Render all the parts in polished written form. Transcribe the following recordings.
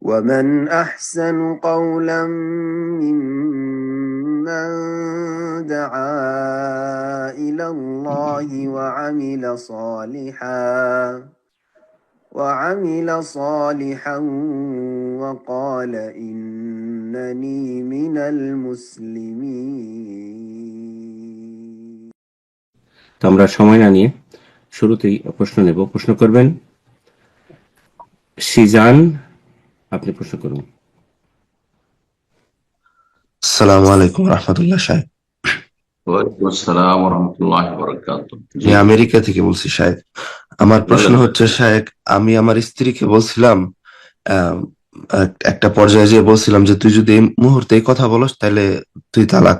ومن أحسن قولا ممن دعا إلى الله وعمل صالحا وقال إنني من المسلمين. তো আমরা সময় না নিয়ে শুরুতেই প্রশ্ন নেব। প্রশ্ন করবেন সিজান, আপনি প্রশ্ন করুন। আসসালামু আলাইকুম রহমতুল্লাহ সাহেব। ওয়ালাইকুম আসসালাম ওয়া রাহমাতুল্লাহি ওয়া বারাকাতুহু। আমি আমেরিকা থেকে বলছি সাহেব। আমার প্রশ্ন হচ্ছে সাহেব, আমি আমার স্ত্রীকে বলছিলাম, একটা পর্যায়ে যেয়ে বলছিলাম যে তুই যদি এই মুহূর্তে এই কথা বলস তাহলে তুই তালাক।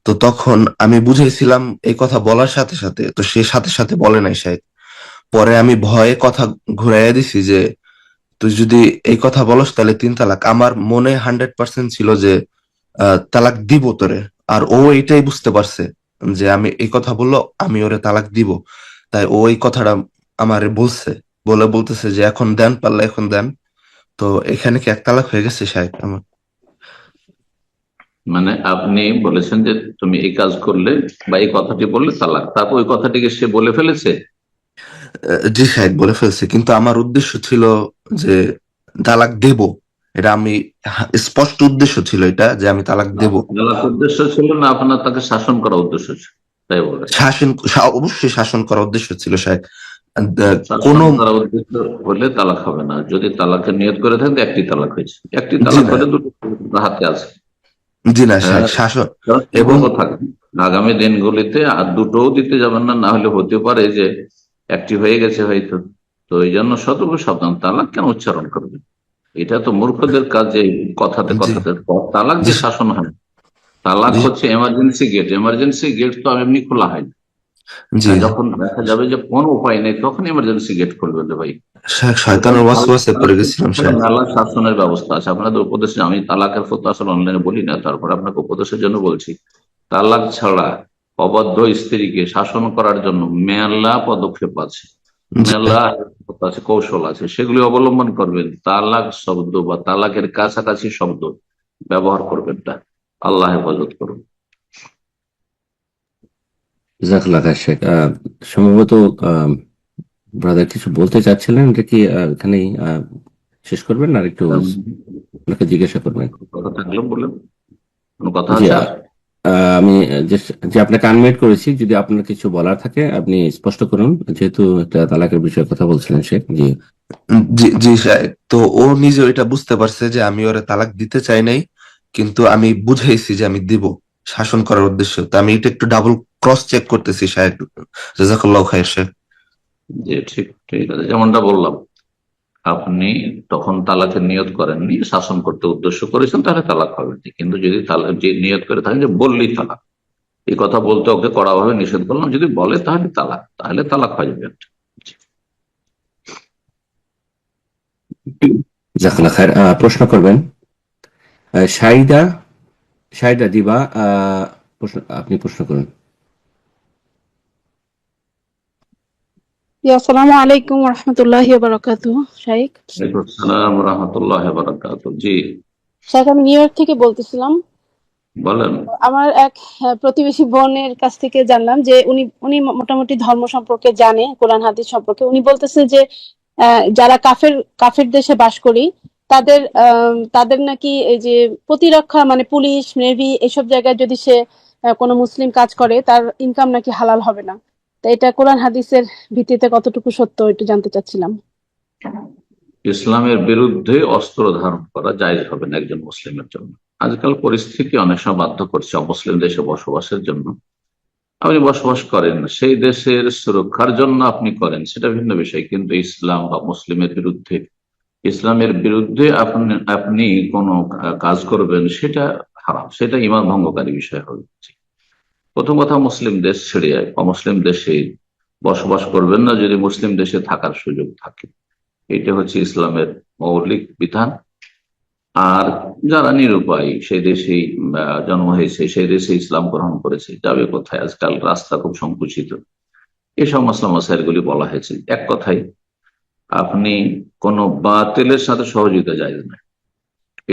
তো তখন আমি বুঝাইছিলাম এই কথা বলার সাথে সাথে, তো সে সাথে সাথে বলে নাই সাহেব। পরে আমি ভয়ে কথা ঘুরাইয়া দিছি যে তুই যদি এই কথা বলস তাহলে 3 তালাক। আমার মনে 100% ছিল যে তালাক দিব তোরে, আর ও এটাই বুঝতে পারছে যে আমি এই কথা বললো আমি ওরে তালাক দিব। তাই ও এই কথাটা আমারে বলতেছে যে এখন দেন, পারলে এখন দেন। তো এখানে কি এক তালাক হয়ে গেছে সাহেব আমার? মানে আপনি বলেছেন যে তুমি এই কাজ করলে বা এই কথাটি বললে তালাক, তারপর ওই কথাটিকে সে বলে ফেলেছে? জি সাহেব, বলে ফেলছে, কিন্তু আমার উদ্দেশ্য ছিল যে তালাক দেব। এটা আমি স্পষ্ট উদ্দেশ্য ছিল এটা যে আমি তালাক দেব। তালাক উদ্দেশ্য ছিল না আপনার তাকে শাসন করা উদ্দেশ্য ছিল? তাই বলে অবশ্যই শাসন করার উদ্দেশ্য ছিল সাহেব। কোন শাসন করা উদ্দেশ্য হলে তালাক হবে না। যদি তালাকের নিয়ত করে থাকেন একটি তালাক হয়েছে, একটি জি তালাক না, হলে দুটো হাতে আছে। জি না হ্যাঁ, সাহেব, শাসন এবং সতর্ক থাকবেন আগামী দিনগুলিতে, আর দুটোও দিতে যাবেন না, না হলে হতে পারে যে একটি হয়ে গেছে হয়তো। তো এই জন্য সতর্ক সাবধান। তালাক কেন উচ্চারণ করবেন? এটা তো মূর্খদের কাজ যে কথাতে জি কথাতে তালাক জি যে শাসন হয়। তালাক জি হচ্ছে এমার্জেন্সি গেট। এমার্জেন্সি গেট তো এমনি খোলা হয় না। জি যখন দেখা যাবে যে কোনো উপায় নেই তখন এমার্জেন্সি গেট খুলবে যে ভাই। শয়তানের ওয়াসওয়াসে পড়ে গেছিলাম সাহেব। মেলা শাসনের ব্যবস্থা আছে আপনাদের উপদেশে। আমি তালাকের ফতোয়া আসলে অনলাইনে বলি না, তারপর আপনাকে উপদেশের জন্য বলছি। তালাক ছাড়া অবাধ্য স্ত্রীকে শাসন করার জন্য মেলা পদক্ষেপ আছে, জি মেলা আছে, কৌশল আছে, সেগুলি অবলম্বন করবেন। তালাক শব্দ বা তালাকের কাছাকাছি শব্দ ব্যবহার করবেন না। আল্লাহ হেফাজত করুন। জাজাকাল্লাহ খায়ের শেখ। সম্ভবত ব্রাদার কিছু বলতে চাচ্ছিলেন, এটা কি এখানেই শেষ করবেন না আর একটু আপনাকে জিজ্ঞাসা করবেন? কথা থাকলে বলেন, কোনো কথা জি, আছে আর? আমি যে আপনাকে আনমিউট করেছি, যদি আপনার কিছু বলার থাকে আপনি স্পষ্ট করুন, যেহেতু একটা তালাকের বিষয়ে কথা বলছিলেন শেখ। জি জি জি সাহেব, তো ও নিজে এটা বুঝতে পারছে যে আমি ওরে তালাক দিতে চাই নাই, কিন্তু আমি বুঝাইছি যে আমি দিব শাসন করার উদ্দেশ্য। তো আমি এটা একটু ডাবল ক্রস চেক করতেছি সাহেব। জাযাকাল্লাহু খাইর সাহেব। যে ঠিক ঠিক আছে, যেমনটা বললাম, আপনি তখন তালাকের নিয়ত করেননি, শাসন করতে উদ্দেশ্য করেছেন, তাহলে তালাক হবে না। কিন্তু যদি তালাক যে নিয়ত করে থাকেন যে বললেই তালাক, এই কথা বলতে ওকে কড়াভাবে নিষেধ করলাম, যদি বলে তাহলে তালাক, তাহলে তালাক হয়ে যাবে। জাজাকাল্লাহ খায়ের। প্রশ্ন করবেন শাহিদা, শাহিদা দিবা, আপনি প্রশ্ন করুন। আসসালামু আলাইকুম রহমতুল্লাহি ওয়া বারাকাতুহু। শাইখ, ওয়ালাইকুম আসসালাম ওয়া রাহমাতুল্লাহি ওয়া বারাকাতুহু। জি শাইখ, আমি নিউ ইয়র্ক থেকে বলতেছিলাম। বলেন। আমার এক প্রতিবেশী বোনের কাছ থেকে জানলাম যে উনি মোটামুটি ধর্ম সম্পর্কে জানে, কোরআন হাদিস সম্পর্কে। উনি বলতেছে যে যারা কাফের দেশে বাস করি তাদের নাকি এই যে প্রতিরক্ষা, মানে পুলিশ, নেভি, এসব জায়গায় যদি সে কোনো মুসলিম কাজ করে তার ইনকাম নাকি হালাল হবে না। তো এটা কোরআন হাদিসের ভিত্তিতে কতটুকু সত্য একটু জানতে চাচ্ছিলাম। ইসলামের বিরুদ্ধে অস্ত্র ধারণ করা জায়েজ হবে না একজন মুসলিমের জন্য। আজকাল পরিস্থিতি অনেক সময় বাধ্য করছে অমুসলিম দেশে বসবাসের জন্য। আপনি বসবাস করেন না, সেই দেশের সুরক্ষার জন্য আপনি করেন, সেটা ভিন্ন বিষয়। কিন্তু ইসলাম বা ইসলামের বিরুদ্ধে আপনি আপনি কোন কাজ করবেন, সেটা হারাম, সেটা ঈমান ভঙ্গকারী বিষয় হবে। প্রথম কথা, মুসলিম দেশ ছেড়ে অমুসলিম দেশে বসবাস করবেন না যদি মুসলিম দেশে থাকার সুযোগ থাকে। এটা হচ্ছে ইসলামের মৌলিক বিধান। আর যারা নিরুপায়ী, সেই দেশেই জন্ম হয়েছে, সেই দেশে ইসলাম গ্রহণ করেছে, যাবে কোথায়? আজকাল রাস্তা খুব সংকুচিত। এই সমস্ত মাসাইলগুলি বলা হয়েছে। এক কথায়, আপনি কোন বাতিলের সাথে সহযোগিতা জায়েজ নয়।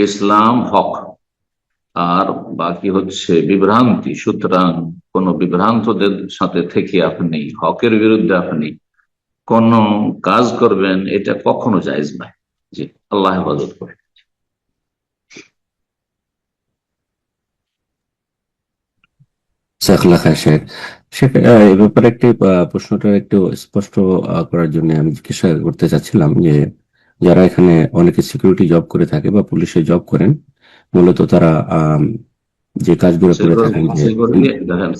ইসলাম হক, আর বাকি হচ্ছে বিভ্রান্তি। সুতরাং কোন বিভ্রান্তদের সাথে থেকে আপনি হকের বিরুদ্ধে আপনি কোন কাজ করবেন, এটা কখনো জায়েজ নয়। জি, আল্লাহ হেফাজত করে। জাযাকাল্লাহ খায়ের শেখ। শেখ, এই ব্যাপারে একটি প্রশ্নটা একটু স্পষ্ট করার জন্য আমি জিজ্ঞাসা করতে চাচ্ছিলাম যে যারা এখানে অনেকে সিকিউরিটি জব করে থাকে বা পুলিশে জব করেন, মূলত তারা যে কাজগুলো করে থাকেন, যে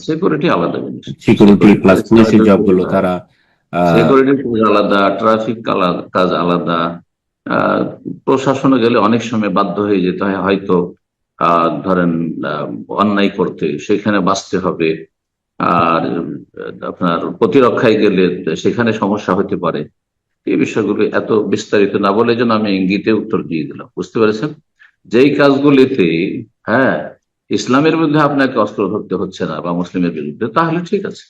সিকিউরিটি আলাদা জিনিস। সিকিউরিটি প্লাস পুলিশের জবগুলো, তারা সিকিউরিটি কাজ আলাদা, ট্রাফিক কাজ আলাদা। প্রশাসনে গেলে অনেক সময় বাধ্য হয়ে যেতে হয়, হয়তো ধরেন অন্যায় করতে, সেখানে বাঁচতে হবে। আর আপনার প্রতিরক্ষায় গেলে সেখানে সমস্যা হতে পারে। এই বিষয়গুলো এত বিস্তারিত না বলে যেন আমি ইঙ্গিতে উত্তর দিয়ে দিলাম, বুঝতে পেরেছেন? যেই কাজগুলিতে হ্যাঁ ইসলামের বিরুদ্ধে আপনাকে অস্ত্র ধরতে হচ্ছে না বা মুসলিমের বিরুদ্ধে, তাহলে ঠিক আছে।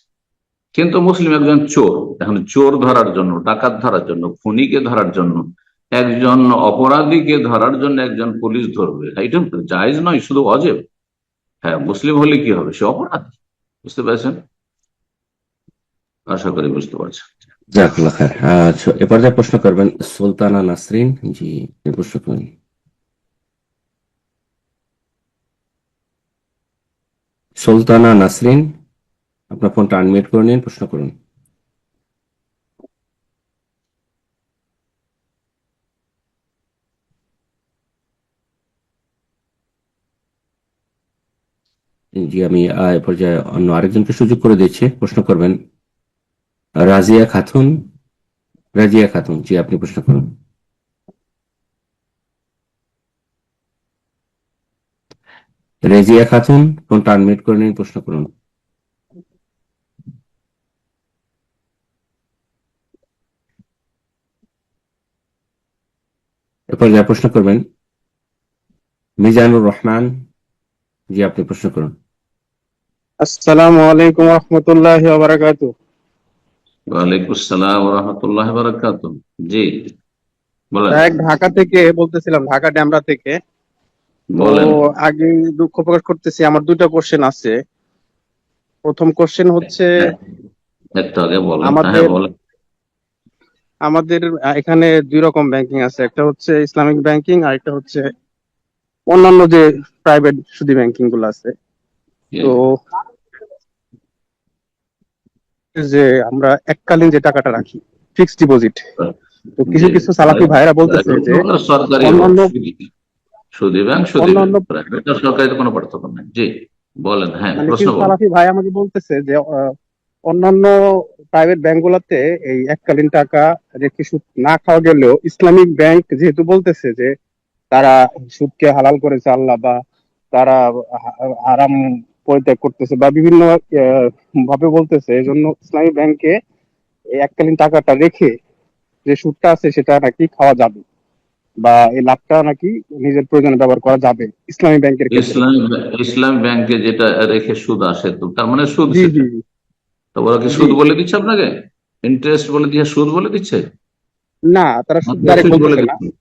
কিন্তু মুসলিম একজন চোর, এখন চোর ধরার জন্য, ডাকাত ধরার জন্য, খুনিকে ধরার জন্য, একজন অপরাধীকে ধরার জন্য একজন পুলিশ ধরবে, এটা জায়েজ নয়, শুধু অজেব। হ্যাঁ, মুসলিম হলে কি হবে, সে অপরাধী। বুঝতে পেরেছেন? আশা করি বুঝতে পারছেন। জাযাকাল্লাহ খায়ের। এ পর্যায়ে প্রশ্ন করবেন সুলতানা নাসরিন। জি, প্রশ্ন করুন। সুলতানা নাসরিন, আপনার ফোনটা আনমিউট করে নিন, প্রশ্ন করুন। জি, আমি এ পর্যায়ে অন্য আরেকজনকে সুযোগ করে দিচ্ছি, প্রশ্ন করবেন রাজিয়া খাতুন। রাজিয়া খাতুন, জি, আপনি প্রশ্ন করুন। রেজিয়া খাতুন, ফোনটা আনমিউট করে নিন, প্রশ্ন করুন। এ পর্যায়ে প্রশ্ন করবেন মিজানুর রহমান। জি, আপনি প্রশ্ন করুন। আসসালামু আলাইকুম রহমতুল্লাহি ওয়া বারাকাতুহু। ওয়ালাইকুম আসসালাম ওয়া রাহমাতুল্লাহি ওয়া বারাকাতুহু। জি, বলেন এক ঢাকা থেকে বলতেছিলাম, ঢাকা ডেমরা থেকে। তো বলেন। আগে দুঃখ প্রকাশ করতেছি, আমার দুটো কোশ্চেন আছে। প্রথম কোশ্চেন হচ্ছে, হ্যাঁ, একটু আগে বলেন। হ্যাঁ আমাদের বলেন। আমাদের এখানে দুই রকম ব্যাংকিং আছে, একটা হচ্ছে ইসলামিক ব্যাংকিং আর একটা হচ্ছে অন্যান্য যে প্রাইভেট সুদী ব্যাংকিং গুলো আছে। তো যে আমরা এককালীন যে টাকাটা রাখি, ফিক্সড ডিপোজিট, তো কিছু কিছু সালাফি ভাইরা বলতেছে যে সরকারি হোক, অন্যান্য সুদী ব্যাংক, সুদী অন্যান্য ব্যাংক, প্রাইভেট আর সরকারি কোনো পার্থক্য নেই। জি বলেন, হ্যাঁ মানে প্রশ্ন কিছু বলেন। সালাফি ভাই আমাকে বলতেছে যে অন্যান্য প্রাইভেট ব্যাংকগুলোতে এই এককালীন টাকা রেখে সুদ না খাওয়া গেলেও ইসলামিক ব্যাংক যেহেতু বলতেছে যে তারা সুদকে হালাল করেছে আল্লাহ, বা তারা হারাম পরিত্যাগ করতেছে বা বিভিন্ন ভাবে বলতেছে, এই জন্য ইসলামী ব্যাংকে এই এককালীন টাকাটা রেখে যে সুদটা আছে সেটা নাকি খাওয়া যাবে, বা এই লাভটা নাকি নিজের প্রয়োজনে ব্যবহার করা যাবে ইসলামী ব্যাংকের ক্ষেত্রে। ইসলাম ব্যাংকে যেটা রেখে সুদ আসে, তো তার মানে সুদ জি সেটা। জি তো ওরা কি জি। সুদ বলে দিচ্ছে আপনাকে? ইন্টারেস্ট বলে দিয়ে সুদ বলে দিচ্ছে? না, তারা সুদ ডাইরেক্ট প্রফিট বলে বলতেছে না, দিচ্ছে?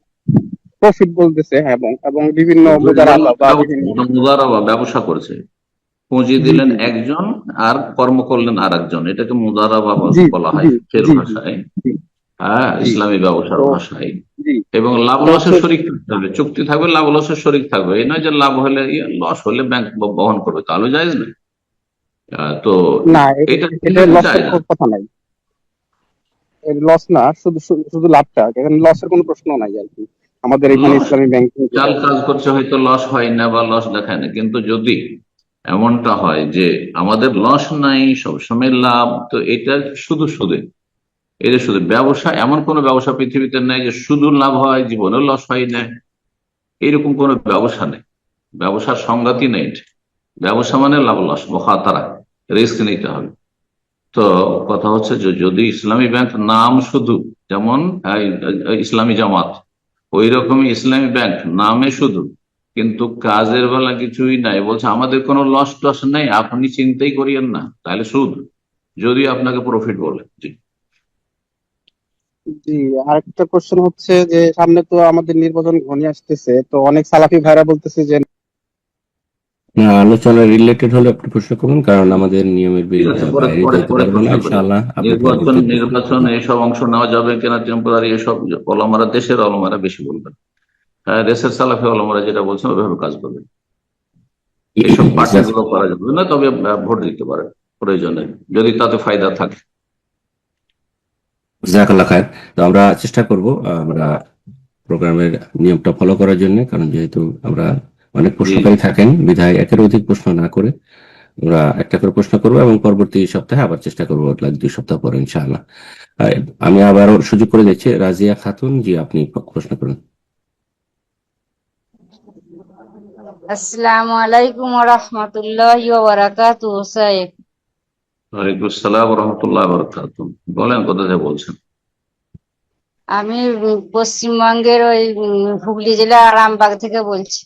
প্রফিট বলতেছে, এবং এবং বিভিন্ন মুদারাবা বা বিভিন্ন। মুদারাবা, ব্যবসা করছে। পুঁজি জি দিলেন জি একজন আর কর্ম করলেন আর একজন, এটাকে মুদারাবা জি বলা জি হয় ফের জি জি ভাষায়। জি হ্যাঁ, জি। ইসলামী ব্যবসার তো ভাষায়। জি, এবং লাভ তো লসের শরিক থাকতে হবে, চুক্তি থাকবে, লাভ লসের শরিক থাকবে। এই নয় যে লাভ হলে লস হলে ব্যাংক বহন করবে, তাহলে জায়েজ নয়। তো না, এটা এটা লসের জায়েজ না। কথা নাই, লস না, শুধু শুধু শুধু লাভটা, এখানে লসের কোনো প্রশ্ন নাই আর কি আমাদের এখানে লস ইসলামী ব্যাংকিং চাল যেটা। কাজ করছে, হয়তো লস হয় না বা লস দেখায় না, কিন্তু যদি এমনটা হয় যে আমাদের লস নাই, সবসময় লাভ, তো এটা শুধু সুদে। এটা শুধু ব্যবসা, এমন কোন ব্যবসা পৃথিবীতে নেই যে শুধু লাভ হয়, জীবনেও লস হয় না, এরকম কোন ব্যবসা নেই। ব্যবসার সংগতি নেই। ব্যবসা মানে লাভ লস, মুখাতারা, রিস্ক নিতে হবে। তো কথা হচ্ছে যে যদি ইসলামী ব্যাংক নাম শুধু, যেমন ইসলামী জামাত, ওই রকমই ইসলামী ব্যাংক নামে শুধু, কিন্তু কাজের বেলা কিছুই নাই, বলছে আমাদের কোনো লস টস নেই, আপনি চিন্তাই করিয়েন না, তাহলে সুদ, যদি আপনাকে প্রফিট বলে। জি জি, আরেকটা কোশ্চেন হচ্ছে যে সামনে তো আমাদের নির্বাচন ঘনিয়ে আসতেছে, তো অনেক সালাফি ভাইরা বলতেছে যে আলোচনা রিলেটেড হলে আপনি প্রশ্ন করুন, কারণ আমাদের নিয়মের ঠিক আছে, পরে বাইরে পরে যেতে পরে পারবো না প্রশ্ন করি। ইনশাআল্লাহ। আপনি নির্বাচন পরবর্তীতে নির্বাচন এইসব অংশ নেওয়া যাবে কিনা টেম্পোরারি, এসব ওলামারা, দেশের ওলামারা বেশি বলবেন। হ্যাঁ, দেশের সালাফি ওলামারা যেটা বলছেন ওইভাবে কাজ করবেন। এইসব পার্টিগুলো করা যাবে না, তবে ভোট দিতে পারে প্রয়োজনে, যদি তাতে ফায়দা থাকে। জাজাকাল্লাহ খায়ের। তো আমরা চেষ্টা করব আমরা প্রোগ্রামের নিয়মটা ফলো করার জন্য, কারণ যেহেতু আমরা অনেক জি, প্রশ্নকারী থাকেন বিধায় একের অধিক প্রশ্ন না করে আমরা একটা করে প্রশ্ন করবো, এবং পরবর্তী সপ্তাহে আবার চেষ্টা করবো, 2 সপ্তাহ পরে ইনশাআল্লাহ। আমি আবারও সুযোগ করে দিচ্ছি রাজিয়া খাতুন, জি আপনি প্রশ্ন করুন। আসসালামু আলাইকুম ওয়া রাহমাতুল্লাহি ওয়া বারাকাতুহু। স্যার, ওয়ালাইকুম আসসালাম রহমতুল্লাহ বরকাতুহ। বলেন, কোথা থেকে বলছেন? আমি পশ্চিমবঙ্গের ওই হুগলি জেলা আরামবাগ থেকে বলছি।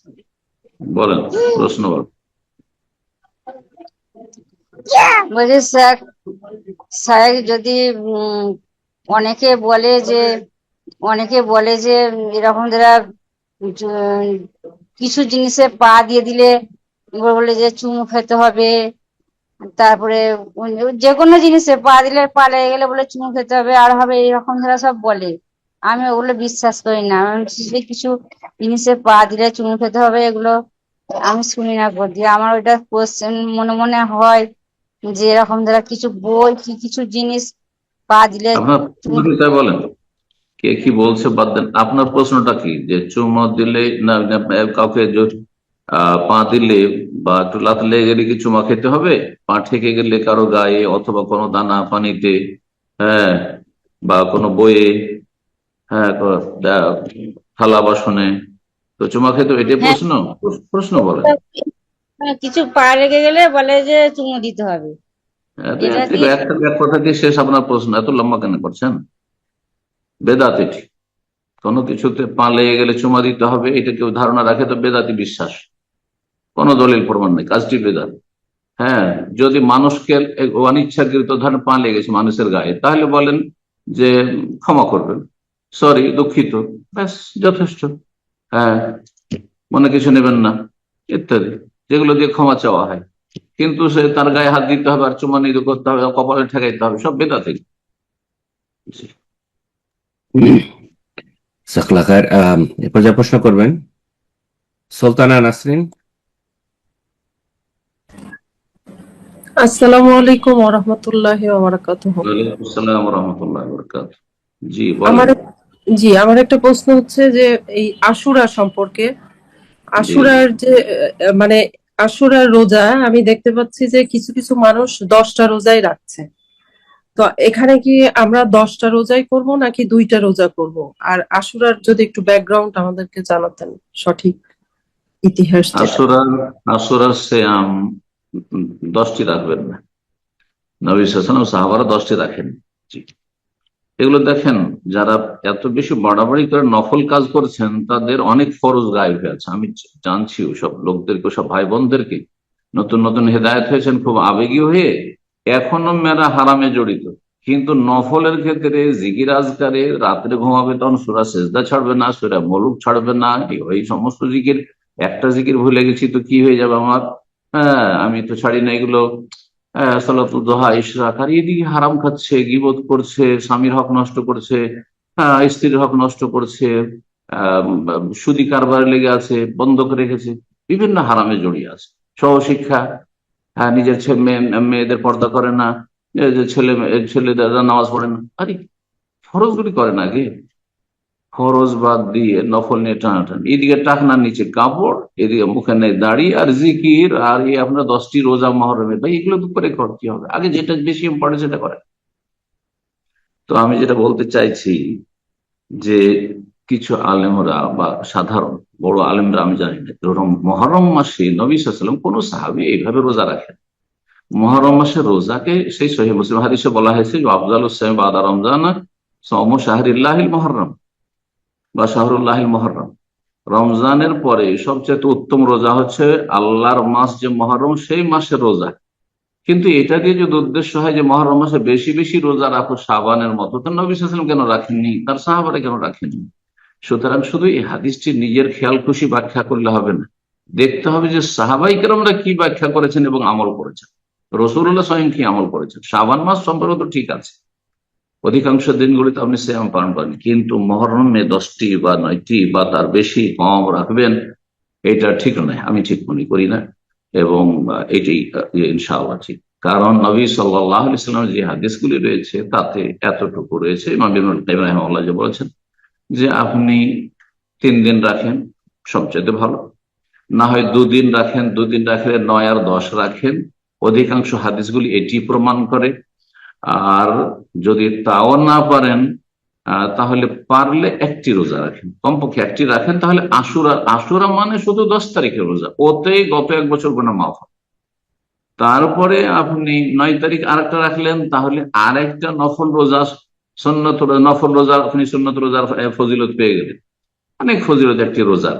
বলেন, প্রশ্ন বলেন। বলছি স্যার, স্যার যদি উম, অনেকে বলে যে এরকম যারা কিছু জিনিসে পা দিয়ে দিলে বলে যে চুমু খেতে হবে, তারপরে যে কোনো জিনিসে পা দিলে পা লেগে গেলে বলে চুমু খেতে হবে আর হবে, এরকম যারা সব বলে, আমি ওগুলো বিশ্বাস করি না। আমি বলছি যে কিছু জিনিসে পা দিলে চুমু খেতে হবে, এগুলো আমি শুনি না বলতে। আমার ওইটা কোশ্চেন মনে মনে হয় যে এরকম যারা কিছু বই কিছু জিনিস পা দিলে আপনার চুমু। প্রশ্নটা বলেন, কে কি বলছে বাদ দেন। আপনার প্রশ্নটা কি, যে চুমো দিলে না কাউকে পা দিলে বা একটু লাত লেগে গেলে কি চুমা খেতে হবে? পা ঠেকে গেলে কারো গায়ে অথবা কোনো দানা পানিতে, হ্যাঁ, বা কোনো বইয়ে, হ্যাঁ, থালা বাসনে, তো চুমা খেতে হবে, এটাই হ্যাঁ, প্রশ্ন? প্রশ্ন বলেন। কিছু পা লেগে গেলে বলে যে চুমু দিতে হবে, এটা কি? এক কথা দিয়ে শেষ আপনার প্রশ্ন? এত লম্বা কেন করছেন? বেদাত এটি। কোনো কিছুতে পা লেগে গেলে চুমা দিতে হবে, এটা কেউ ধারণা রাখে তো বেদাতি বিশ্বাস, কোনো দলিল প্রমাণ নেই, কাজটি বেদাত। হ্যাঁ, যদি মানুষকে অনিচ্ছাকৃত ধরেন পা লেগেছে মানুষের গায়ে, তাহলে বলেন যে ক্ষমা করবেন, সরি, দুঃখিত, ব্যাস, যথেষ্ট। হ্যাঁ, মনে কিছু নেবেন না, ইত্যাদি, যেগুলো দিয়ে ক্ষমা চাওয়া হয়। কিন্তু সে তার গায়ে হাত দিতে হবে আর চুমা নিতে করতে হবে, কপালে ঠেকাইতে হবে, সব বেদাতি। জাজাকাল্লাহ খায়ের। এরপর যা প্রশ্ন করবেন সুলতানা নাসরিন। আসসালামু আলাইকুম ওয়া রাহমাতুল্লাহি ওয়া বারাকাতুহু। ওয়ালাইকুম আসসালাম রহমতুল্লাহ বরকাত। জি, বলেন। আমার আমার একটা প্রশ্ন হচ্ছে যে এই আশুরা সম্পর্কে। জি, আশুরার যে মানে আশুরার রোজা আমি দেখতে পাচ্ছি যে কিছু কিছু মানুষ 10টা রোজাই রাখছে। তো এখানে কি আমরা 10টা রোজাই করব নাকি 2টা রোজা করব? আর আশুরার যদি একটু ব্যাকগ্রাউন্ড আমাদেরকে জানাতেন, সঠিক ইতিহাস যেটা। আশুরার আশুরার সিয়াম 10টি রাখবেন না, নবী সাল্লাল্লাহু আলাইহি ওয়াসাল্লাম সাহাবারা 10টি রাখেন। জি, এগুলো দেখেন, যারা এত বেশি বাড়াবাড়ি করে নফল কাজ করছেন তাদের অনেক ফরজ গায়েব হয়ে আছে। আমি জানছি ওসব লোকদেরকে, সব ভাই বোনদেরকে, নতুন নতুন হেদায়েত হয়েছেন খুব আবেগী হয়ে, এখনো মেয়েরা হারামে জড়িত। কিন্তু নফলের ক্ষেত্রে জিকির আজকারে রাত্রে ঘুমাবে তখন সূরা সেজদা ছাড়বে না, সূরা মুলুক ছাড়বে না, এই সমস্ত জিকির। একটা জিকির ভুলে গেছি তো কি হয়ে যাবে আমার, হ্যাঁ, আমি তো ছাড়ি না এগুলো। সালাতুল দোহা, ইশরাক, আর এদিকে হারাম খাচ্ছে, গীবত করছে, স্বামীর হক নষ্ট করছে, স্ত্রীর হক নষ্ট করছে, সুদি কারবারে লেগে আছে, বন্ধক রেখেছে, বিভিন্ন হারামে জড়িয়ে আছে। সহশিক্ষা, নিজের মেয়েদের পর্দা করে না, এই যে ছেলেদের নামাজ পড়ে না, আরে ফরজগুলি করে না আগে, ফরজ বাদ দিয়ে নফল নিয়ে টানাটান, এদিকে টাকনার নিচে কাপড়, এদিকে মুখে নেই দাড়ি আর জিকির, আর এই আপনার 10টি রোজা মহরমে, ভাই এগুলো তো করে কি হবে? আগে যেটা বেশি ইম্পর্টেন্ট সেটা করে। তো আমি যেটা বলতে চাইছি যে কিছু আলেমরা বা সাধারণ বড় আলেমরা, আমি জানি না, মহরম মাসে নবী সাল্লাল্লাহু আলাইহি ওয়াসাল্লাম কোন সাহাবী এইভাবে রোজা রাখেন। মহরম মাসে রোজাকে সেই সহিহ মুসলিম হাদিসে বলা হয়েছে যে আফজালুস সিয়াম বাদা রমজান সাওমু শাহরিল্লাহিল মুহররম বা শাহরুল্লাহিল মুহররম। রমজানের পরে সবচেয়ে উত্তম রোজা হচ্ছে আল্লাহর মাস যে মহরম, সেই মাসের রোজা। কিন্তু এটা দিয়ে যদি উদ্দেশ্য হয় যে মহরম মাসে বেশি বেশি রোজা রাখো শাবানের মতো, তো নবী সাল্লাল্লাহু আলাইহি ওয়াসাল্লাম কেন রাখেননি, তার সাহাবারা কেন রাখেননি? সুতরাং শুধু এই হাদিসটি নিজের খেয়াল খুশি ব্যাখ্যা করলে হবে না, দেখতে হবে যে সাহাবাই কেরামরা কি ব্যাখ্যা করেছেন এবং আমল করেছেন, রাসূলুল্লাহ স্বয়ং কি আমল করেছেন। শাবান মাস সম্পর্কে তো ঠিক আছে, অধিকাংশ দিনগুলিতে আপনি সিয়াম পালন করেন, কিন্তু মহরমে 10টি বা 9টি বা তার বেশি কম রাখবেন, এটা ঠিক নয়, আমি ঠিক মনে করি না। এবং এটি ইনশাআল্লাহ ঠিক, কারণ নবী সাল্লাল্লাহু আলাইহি ওয়াসাল্লামের যে হাদিসগুলি রয়েছে তাতে এতটুকু রয়েছে। ইমাম ইবনুল কাইয়িম রাহিমাহুল্লাহ যে বলেছেন যে আপনি 3 দিন রাখেন সবচেয়ে ভালো, না হয় 2 দিন রাখেন, 2 দিন রাখলে 9 আর 10 রাখেন, অধিকাংশ হাদিসগুলি এটি প্রমাণ করে। আর যদি তাও না পারেন তাহলে পারলে একটি রোজা রাখেন, কমপক্ষে একটি রাখেন, তাহলে আশুরা, আশুরা মানে শুধু 10 তারিখের রোজা, ওতেই গত 1 বছর গুনাহ মাফ হয়। তারপরে আপনি 9 তারিখ আরেকটা রাখলেন, তাহলে আরেকটা নফল রোজা, সুন্নত নফল রোজা, আপনি সুন্নত রোজার ফজিলত পেয়ে গেলেন, অনেক ফজিলত একটি রোজা।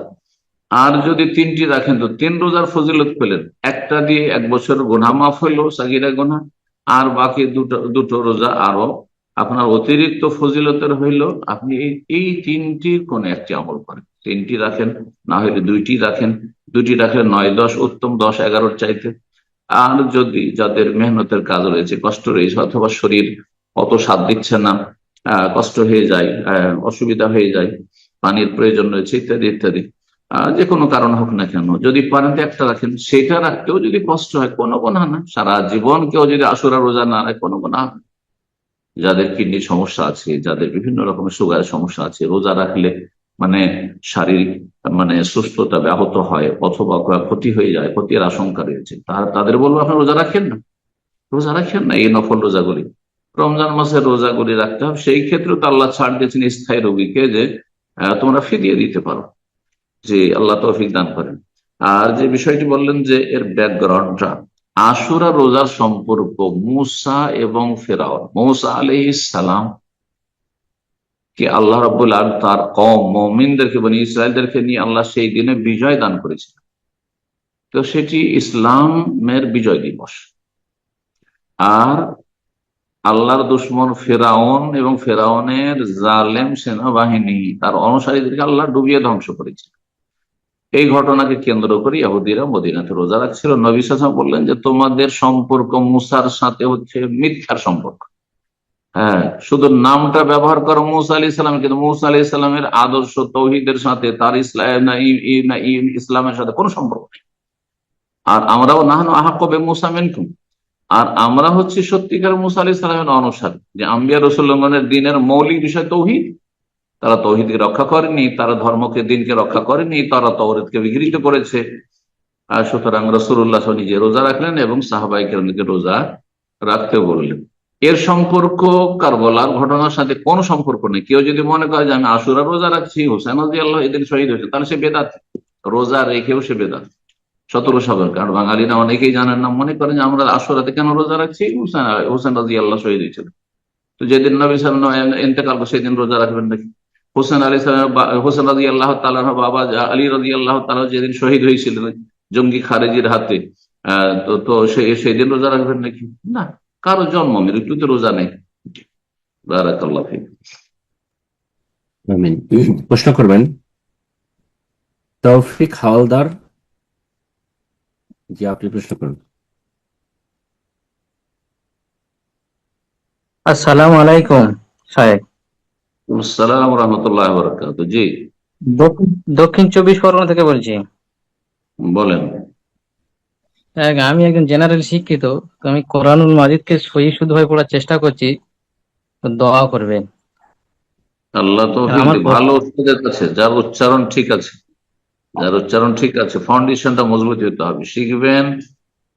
আর যদি 3টি রাখেন তো 3 রোজার ফজিলত পেলেন, একটা দিয়ে 1 বছর গুনাহ মাফ হইলো, সাগীরা গুনাহ, আর বাকি দুটো রোজা আরো আপনার অতিরিক্ত ফজিলতের হইল। আপনি এই 3টির কোন একটি আমল করেন, 3টি রাখেন, না হলে 2টি রাখেন, 2টি রাখলে 9-10 উত্তম, 10-11 চাইতে। আর যদি যাদের মেহনতের কাজ রয়েছে, কষ্ট রয়েছে, অথবা শরীর অত সাথ দিচ্ছে না, কষ্ট হয়ে যায়, অসুবিধা হয়ে যায়, পানির প্রয়োজন রয়েছে ইত্যাদি ইত্যাদি, যে কোনো কারণ হোক না কেন, যদি পারেন তো একটা রাখেন, সেটা রাখতেও যদি কষ্ট হয় কোনো গুনাহ না। সারা জীবন কেউ যদি আশুরা রোজা না রাখে কোনো গুনাহ না। যাদের কিডনির সমস্যা আছে, যাদের বিভিন্ন রকমের সুগারের সমস্যা আছে, রোজা রাখলে মানে শারীরিক সুস্থতা ব্যাহত হয় অথবা ক্ষতি হয়ে যায়, ক্ষতির আশঙ্কা রয়েছে, তাদের বলবো আপনি রোজা রাখেন না, রোজা রাখেন না এই নফল রোজাগুলি। রমজান মাসের রোজাগুলি রাখতে হবে, সেই ক্ষেত্রে তো আল্লাহ ছাড় দিয়েছেন স্থায়ী রোগীকে, যে তোমরা ফিদিয়ে দিতে পারো, যে আল্লাহ তৌফিক দান করেন। আর যে বিষয়টি বললেন যে এর ব্যাকগ্রাউন্ডটা, আশুরা রোজার সম্পর্ক মূসা এবং ফেরাউন। মূসা আলাইহিস সালাম কে আল্লাহ রাব্বুল আলামিন তার কওম মুমিনদেরকে, বনি ইসরায়েলদেরকে নিয়ে আল্লাহ সেই দিনে বিজয় দান করেছিলেন, তো সেটি ইসলামের বিজয় দিবস। আর আল্লাহর দুশমন ফেরাউন এবং ফেরাউনের জালেম সেনাবাহিনী তার অনুসারীদেরকে আল্লাহ ডুবিয়ে ধ্বংস করেছিল। এই ঘটনাকে কেন্দ্র করে ইহুদিরা মদিনাতে রোজা রাখছিল। নবী সাল্লাল্লাহু আলাইহি ওয়াসাল্লাম বললেন যে তোমাদের সম্পর্ক মুসার সাথে হচ্ছে মিথ্যার সম্পর্ক। হ্যাঁ, শুধু নামটা ব্যবহার করো মুসা আলাইহিস সালাম, কিন্তু মুসা আলাইহিস সালামের আদর্শ তৌহিদের সাথে, তার ইসলামের সাথে কোনো সম্পর্ক নেই। আর আমরাও নাহনু আহাক্কু বিমূসা মিনকুম, আর আমরা হচ্ছে সত্যিকার মুসা আলাইহিস সালামের অনুসারী। যে আম্বিয়া রাসূলগণের দিনের মৌলিক বিষয় তৌহিদ, তারা তৌহিদকে রক্ষা করেনি, তারা ধর্মকে, দিনকে রক্ষা করেনি, তারা তাওরাতকে বিকৃত করেছে। সুতরাং রাসূলুল্লাহ নিজে রোজা রাখলেন এবং সাহাবায়ে কেরামকে রোজা রাখতে বললেন। এর সম্পর্ক কারবালার ঘটনার সাথে কোনো সম্পর্ক নেই। কেউ যদি মনে করে যে আমি আশুরা রোজা রাখছি, হোসেন রাদিয়াল্লাহু এদিন শহীদ হয়েছে, তাহলে সে বেদাত, রোজা রেখেও সে বেদাত। 17 সালের, কারণ বাঙালিরা অনেকেই জানেন না, মনে করেন যে আমরা আশুরাতে কেন রোজা রাখছি, হোসেন রাদিয়াল্লাহু শহীদ হয়েছিল, তো যেদিন নবী সাল্লাল্লাহু আলাইহি ওয়াসাল্লাম ইন্তেকাল করে সেদিন রোজা রাখবেন নাকি? হোসেন রাদিয়াল্লাহু তাআলা বাবা আলী রাদিয়াল্লাহু তাআলা যেদিন শহীদ হয়েছিলেন জঙ্গি খারেজির হাতে, তো সেদিন রোজা রাখবেন নাকি? না, কারো জন্ম মৃত্যুতে রোজা নেই। বারাকাল্লাহু ফিক। আমিন। প্রশ্ন করবেন তৌফিক হাওলাদার। জি, আপনি প্রশ্ন করুন। আসসালামু আলাইকুম সাহেব। আসসালাম ওয়া রাহমাতুল্লাহি ওয়া বারাকাতুহু। জি দক্ষিণ 24 পরগনা থেকে বলছি। বলেন। আমি একজন জেনারেল শিক্ষিত, তো আমি কোরআনুল মাজিদকে সহি শুদ্ধভাবে পড়ার চেষ্টা করছি, তো দোয়া করবেন। আল্লাহ তৌফিক আমার দিক। ভালো উস্তাদের কাছে যার উচ্চারণ ঠিক আছে, যার উচ্চারণ ঠিক আছে, ফাউন্ডেশনটা মজবুত হতে হবে, শিখবেন।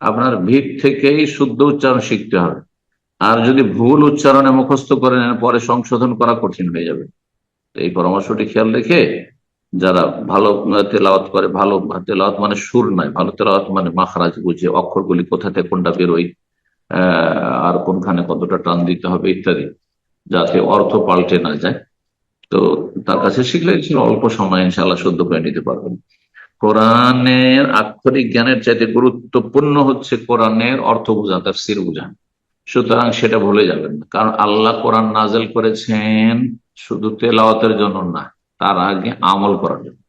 আপনার ভিত থেকেই শুদ্ধ উচ্চারণ শিখতে হবে। আর যদি ভুল উচ্চারণে মুখস্থ করে নেন, পরে সংশোধন করা কঠিন হয়ে যাবে। তো এই পরামর্শটি খেয়াল রেখে যারা ভালো তেলাওয়াত করে, ভালো তেলাওয়াত মানে সুর নয়, ভালো তেলাওয়াত মানে মাখরাজ বুঝে, অক্ষরগুলি কোথা থেকে কোনটা বেরোয়, আর কোনখানে কতটা টান দিতে হবে ইত্যাদি, যাতে অর্থ পাল্টে না যায়, তো তার কাছে শিখলে অল্প সময় ইনশাআল্লাহ শুদ্ধ করে নিতে পারবেন। কোরআনের আক্ষরিক জ্ঞানের চাইতে গুরুত্বপূর্ণ হচ্ছে কোরআনের অর্থ বোঝা, তাফসীর বোঝা। সুতরাং সেটা ভুলে যাবেন না, কারণ আল্লাহ কোরআন নাজেল করেছেন শুধু তেলাওয়াতের জন্য না, তার আগে আমল করার জন্য,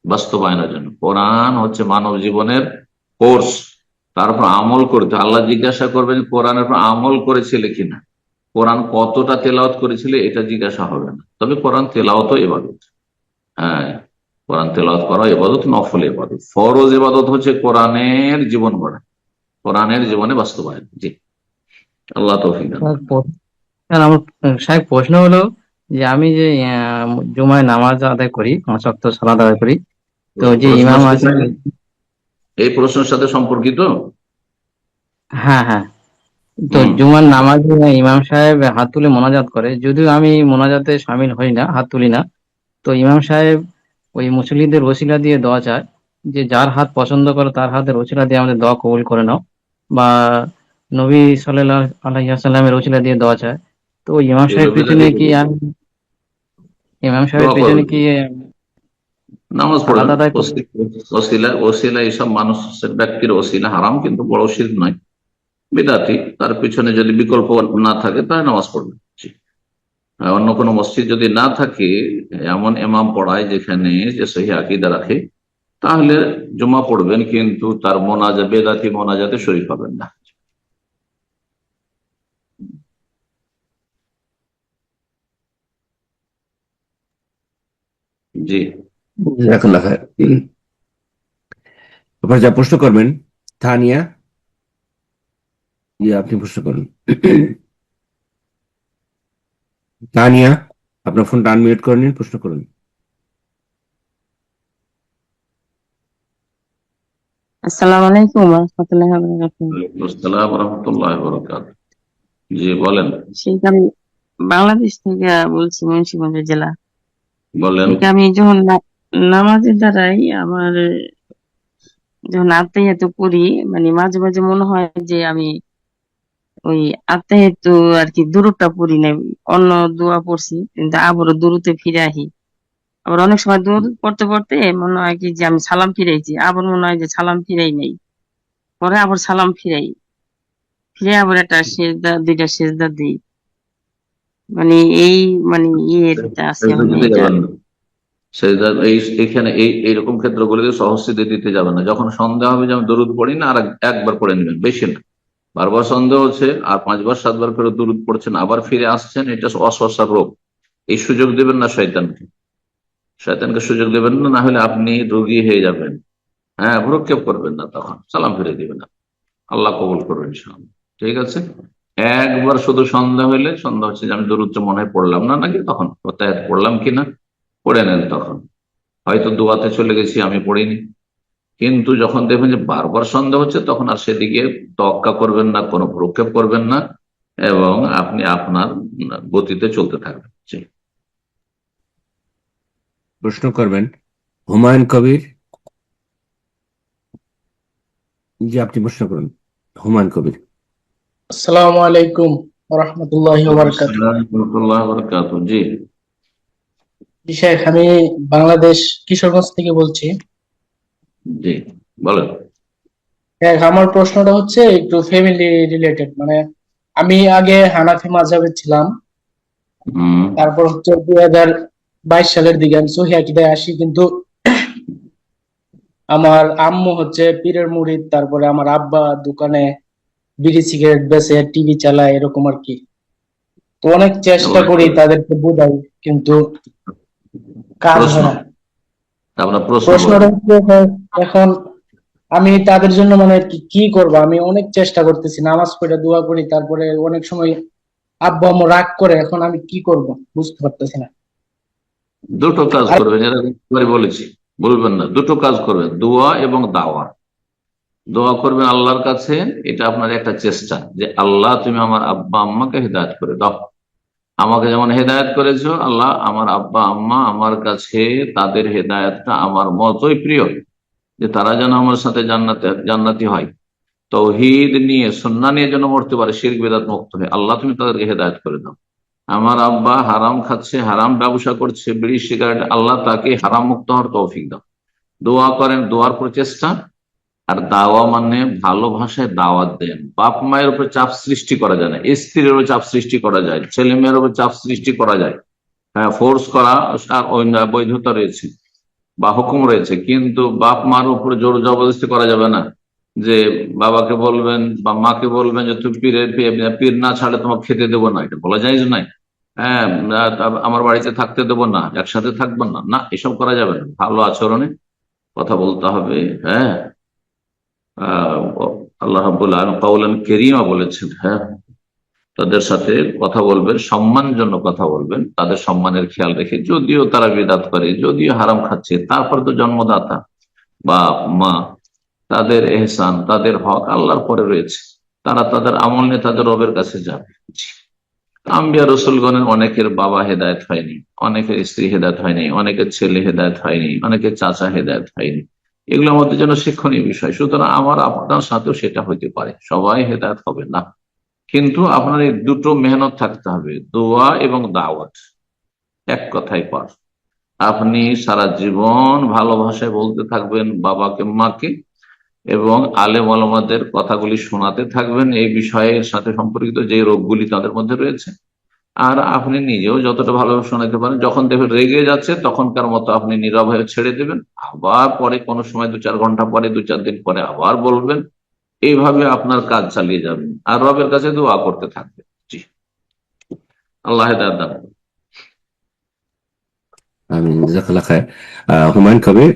বাস্তবায়নের জন্য। কোরআন হচ্ছে মানব জীবনের কোর্স, তার উপর আমল করতে। আল্লাহ জিজ্ঞাসা করবেন কোরআনের উপর আমল করেছিলে কিনা, কোরআন কতটা তেলাওয়াত করেছিলে এটা জিজ্ঞাসা হবে না। তবে কোরআন তেলাওয়াতও ইবাদত। হ্যাঁ, কোরআন তেলাওয়াত করা ইবাদত, নফল ইবাদত। ফরজ ইবাদত হচ্ছে কোরআনের জীবন গড়া, কোরআনের জীবনে বাস্তবায়ন। জি, আল্লাহ তৌফিক দান। আমার সাহেব প্রশ্ন হলো যে আমি যে জুমায় নামাজ আদায় করি, 5 ওয়াক্ত সালাত আদায় করি, তো যে ইমাম আছে, এই প্রশ্নের সাথে সম্পর্কিত। হ্যাঁ হ্যাঁ, তো হুম। জুমার নামাজে ইমাম সাহেব হাত তুলে মোনাজাত করে, যদিও আমি মোনাজাতে শামিল হই না, হাত তুলি না, তো ইমাম সাহেব ওই মুসল্লিদের ওসিলা দিয়ে দোয়া চায় যে যার হাত পছন্দ করে তার হাতের ওসিলা দিয়ে আমাদের দোয়া কবুল করে নাও, বা নবী সাল্লাল্লাহু আলাইহি ওয়াসাল্লামের ওসিলা দিয়ে দোয়া চায়। তো ইমাম সাহেব পিছনে কি ইমাম সাহেবের দোয়া পিছনে করবেন, কি নামাজ পড়েন। সালাত আদায় করবে? ওসিলা ওসিলা এইসব মানুষের ব্যক্তির ওসিলা হারাম, কিন্তু বড় শিরক নয়, বিদাতি। তার পিছনে যদি বিকল্প না থাকে তাহলে নামাজ পড়বেন। জি। আর অন্য কোনো মসজিদ যদি না থাকে, এমন ইমাম পড়ায় যেখানে যে সহি আকীদা রাখে, তাহলে জুমা পড়বেন, কিন্তু তার মোনাজাত, বেদাতি মোনাজাতে শরীক হবেন না। জি, জাযাকাল্লাহ খায়ের। এবার যা প্রশ্ন করবেন, তানিয়া, জি আপনি প্রশ্ন করুন। তানিয়া, আপনার ফোনটা আনমিউট করে নিন, প্রশ্ন করুন। আসসালামু আলাইকুম ওয়া রাহমাতুল্লাহি ওয়া বারাকাতুহু। ওয়ালাইকুম আসসালাম ওয়া রাহমাতুল্লাহি ওয়া বারাকাতুহু। জি বলেন। শেখ, আমি বাংলাদেশ থেকে বলছি, মুন্সিগঞ্জ জেলা বলেন। থেকে। আমি যখন নামাজের দ্বারাই আমার যখন আত্মাহিয়াত করি, মানে মাঝে মাঝে মনে হয় যে আমি ওই আত্মাহিয়াত আর কি দুরূদটা পড়ি নাই, অন্য দোয়া পড়ছি, কিন্তু আবারও দুরূদে ফিরে আসি। আবার অনেক সময় দুরূদ পড়তে পড়তে মনে হয় কি যে আমি সালাম ফিরাইছি, আবার মনে হয় যে সালাম ফিরাই নাই, পরে আবার সালাম ফিরাই, ফিরে আবার একটা সেজদা, 2টা সেজদা দিই। মানে এই মানে ইয়েটা আছে, সেজদা মানে দিতে এটা। যাবেন না। এইখানে এইরকম ক্ষেত্রগুলিতে সহস্তিতে দিতে যাবেন না। যখন সন্দেহ হবে যে আমি দরুদ পড়ি না, আর একবার পড়ে নেবেন, বেশি না। বারবার সন্দেহ হচ্ছে আর 5বার 7বার করে দরুদ পড়ছেন, আবার ফিরে আসছেন, এটা অস্বস্থার রোগ। এই সুযোগ দেবেন না শয়তানকে, শয়তানকে সুযোগ দেবেন না, না হলে আপনি রোগী হয়ে যাবেন। হ্যাঁ, ভ্রুক্ষেপ করবেন না, তখন সালাম ফিরে দিবেন না। আল্লাহ কবুল করবেন ইনশাআল্লাহ। ঠিক আছে। একবার শুধু সন্দেহ হইলে, সন্দেহ হচ্ছে যে আমি দরুদটা মনে হয় পড়লাম না নাকি, তখন তায়াত পড়লাম কিনা পড়ে নেন। তখন হয়তো দোয়াতে চলে গেছি, আমি পড়িনি। কিন্তু যখন দেখবেন যে বারবার সন্দেহ হচ্ছে, তখন আর সেদিকে তওয়াক্কা করবেন না, কোনো ভ্রুক্ষেপ করবেন না, এবং আপনি আপনার গতিতে চলতে থাকবেন। জি। প্রশ্ন করবেন হুমায়ুন কবির, জি আপনি প্রশ্ন করুন, হুমায়ুন কবির। আসসালামু আলাইকুম ওয়া রাহমাতুল্লাহি ওয়া বারাকাতুহু। আসসালামু আলাইকুম ওয়া রাহমাতুল্লাহি ওয়া বারাকাতুহু। জি, জি শেখ, আমি বাংলাদেশ কিশোরগঞ্জ থেকে বলছি। জি বলেন। শেখ, আমার প্রশ্নটা হচ্ছে একটু ফ্যামিলি রিলেটেড। মানে আমি আগে হানাফি মাযহাবে ছিলাম, হুম। তারপর হচ্ছে 2022 সালের দিকে আমি সহিহ আকীদায় আসি, কিন্তু আমার আম্মু হচ্ছে পীরের মুরিদ, তারপরে আমার আব্বা দোকানে বিড়ি সিগারেট বেচে, টিভি চালায়, এরকম আর কি। তো অনেক চেষ্টা করি তাদেরকে বোঝাই, কিন্তু কাজ প্রশ্ন, হয় না। আপনার প্রশ্ন প্রশ্নটা বলেন। হচ্ছে এখন আমি তাদের জন্য মানে কি করব? আমি অনেক চেষ্টা করতেছি, নামাজ পড়ে দোয়া করি, তারপরে অনেক সময় আব্বু আম্মু রাগ করে। এখন আমি কি করব বুঝতে পারতেছি না। দুটো কাজ আর করবেন, এর আগে একবারই বলেছি, বলবেন না। দুটো কাজ করবেন, দোয়া এবং দাওয়া। দোয়া করবেন আল্লাহর কাছে, এটা আপনার একটা চেষ্টা যে আল্লাহ তুমি আমার আব্বা আম্মাকে হেদায়েত করে দাও। আমাকে যেমন হেদায়েত করেছো, আল্লাহ আমার আব্বা আম্মা আমার কাছে তাদের হেদায়েতটা আমার মতোই প্রিয়, যে তারা যেন আমার সাথে জান্নাতি হয়, তৌহিদ নিয়ে, সুন্নাহ নিয়ে যেন মরতে পারে, শিরক বিদআত মুক্ত হয়ে। আল্লাহ তুমি তাদেরকে হেদায়েত করে দাও। আমার আব্বা হারাম খাচ্ছে, হারাম ব্যবসা করছে, বিড়ি সিগারেট, আল্লাহ তাকে হারাম মুক্ত হওয়ার তৌফিক দাও। দোয়া করেন, দোয়ার প্রচেষ্টা। আর দাওয়া মানে ভালো ভাষায় দাওয়াত দেন। বাপ মায়ের উপর চাপ সৃষ্টি করা যায় না, স্ত্রীর উপর চাপ সৃষ্টি করা যায়, ছেলে মেয়ের উপর চাপ সৃষ্টি করা যায়, হ্যাঁ, ফোর্স করা আর বৈধতা রয়েছে বা হুকুম রয়েছে, কিন্তু বাপ মার উপরে জোর জবরদস্তি করা যাবে না। যে বাবাকে বলবেন বা মাকে বলবেন যে তুমি পীর না ছাড়লে তোমাকে খেতে দেবো না, এটা বলা যায় নাই। হ্যাঁ, আমার বাড়িতে থাকতে দেবো না, একসাথে থাকবেন না, না, এসব করা যাবে না। ভালো আচরণে কথা বলতে হবে। হ্যাঁ, আহ আল্লাহ রাব্বুল আলামিন কাওলান কারীমা বলেছেন। হ্যাঁ, তাদের সাথে কথা বলবেন, সম্মানজনক কথা বলবেন, তাদের সম্মানের খেয়াল রেখে। যদিও তারা বিদাত করে, যদিও হারাম খাচ্ছে, তারপর তো জন্মদাতা বাপ মা, তাদের এহসান, তাদের হক আল্লাহর পরে রয়েছে। তারা তাদের আমল নিয়ে তাদের রবের কাছে যাবে। আম্বিয়া রসুলগণের অনেকের বাবা হেদায়েত হয়নি, অনেকের স্ত্রী হেদায়েত হয়নি, অনেকের ছেলে হেদায়েত হয়নি, অনেকের চাচা হেদায়েত হয়নি। এগুলো আমাদের জন্য শিক্ষণীয় বিষয়। সুতরাং আমার আপনার সাথেও সেটা হইতে পারে, সবাই হেদায়েত হবে না, কিন্তু আপনার এই দুটো মেহনত থাকতে হবে, দোয়া এবং দাওয়াত। এক কথায় পার, আপনি সারা জীবন ভালো ভাষায় বলতে থাকবেন বাবাকে মাকে, এবং আলেম ওলামাদের কথাগুলি শোনাতে থাকবেন এই বিষয়ের সাথে সম্পর্কিত যে রোগগুলি তাদের মধ্যে রয়েছে। আর আপনি নিজেও যতটা ভালোভাবে শোনাতে পারেন, যখন দেখবেন রেগে যাচ্ছে তখনকার মতো আপনি নীরব হয়ে ছেড়ে দেবেন, আবার পরে কোনো সময় 2-4 ঘন্টা পরে, 2-4 দিন পরে আবার বলবেন। এইভাবে আপনার কাজ চালিয়ে যাবেন আর রবের কাছে দোয়া করতে থাকবেন। জি, আল্লাহ হেদায়েত দান করুন। আমিন, জাযাকাল্লাহ খায়ের। হুমায়ুন কবির,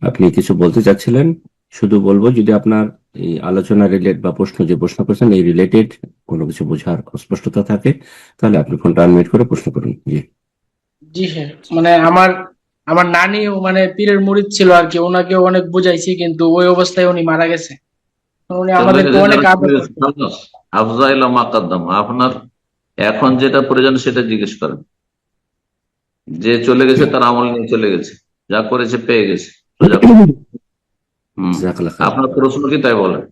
আপনি কিছু বলতে চাচ্ছিলেন? শুধু বলবো, যদি আপনার এই আলোচনা রিলেটেড বা যে প্রশ্ন করছেন এই রিলেটেড কোনো কিছু বোঝার অস্পষ্টতা থাকে, তাহলে আপনি ফোনটা আনমিউট করে প্রশ্ন করুন। জি জি স্যার, মানে আমার আমার নানিও মানে পীরের মুরিদ ছিল আর কি, ওনাকে অনেক বুঝাইছি কিন্তু ওই অবস্থায় উনি মারা গেছে। উনি আমাদেরকে অনেক আদর করতেন। আফজাইল মা কাদ্দাম, আপনার এখন যেটা প্রয়োজন সেটা জিজ্ঞেস করেন। যে চলে গেছে তার আমল নিয়ে চলে গেছে, যা করেছে পেয়ে গেছে, সোজা কথা। জাযাকাল্লাহ খায়ের। আপনার প্রশ্ন কি তাই বলেন?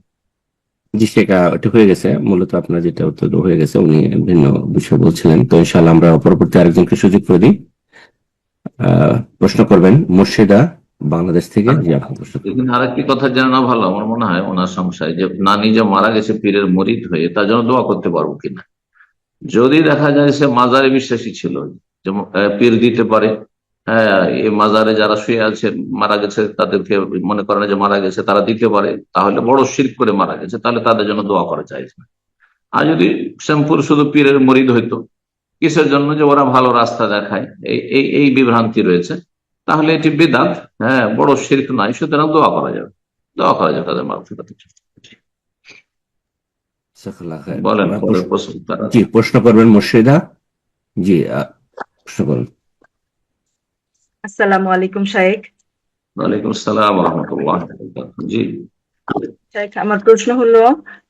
জি, সেটা ওটা হয়ে গেছে। মূলত আপনার যেটা উত্তর হয়ে গেছে, উনি ভিন্ন বিষয় বলছিলেন। তো ইনশাআল্লাহ আমরা পরবর্তী আরেকজনকে সুযোগ করে দিই। প্রশ্ন করবেন মুর্শিদা, বাংলাদেশ থেকে। জি, আপনি প্রশ্ন করবেন। এখানে আরেকটি কথা জানা ভালো, আমার মনে হয় ওনার সংশয় যে নানি যে মারা গেছে পীরের মুরিদ হয়ে, তার জন্য দোয়া করতে পারবো কিনা। যদি দেখা যায় সে মাজারে বিশ্বাসী ছিল, যে পীর দিতে পারে, হ্যাঁ, এই মাজারে যারা শুয়ে আছে মারা গেছে তাদেরকে মনে করে যে মারা গেছে, তারা দিতে পারে, তাহলে বড় শিরক করে মারা গেছে, তাহলে তাদের জন্য দোয়া করা যায় না। আর যদি শ্যামপুর শুধু পীরের মুরিদ হইতো, কিসের জন্য, যে ওরা ভালো রাস্তা দেখায়, এই বিভ্রান্তি রয়েছে, তাহলে এটি বিদআত। হ্যাঁ, বড় শিরক নাই, সুতরাং দোয়া করা যাবে, দোয়া করা যাবে তাদের মাগফিরাতের জন্য। জাযাকাল্লাহ খায়ের। বলেন, জি, প্রশ্ন করবেন মুর্শিদা। জি, প্রশ্ন করুন। আসসালামু আলাইকুম শাইখ। ওয়ালাইকুম আসসালাম ওয়া রাহমাতুল্লাহ। জি, শাইখ, আমার প্রশ্ন হলো,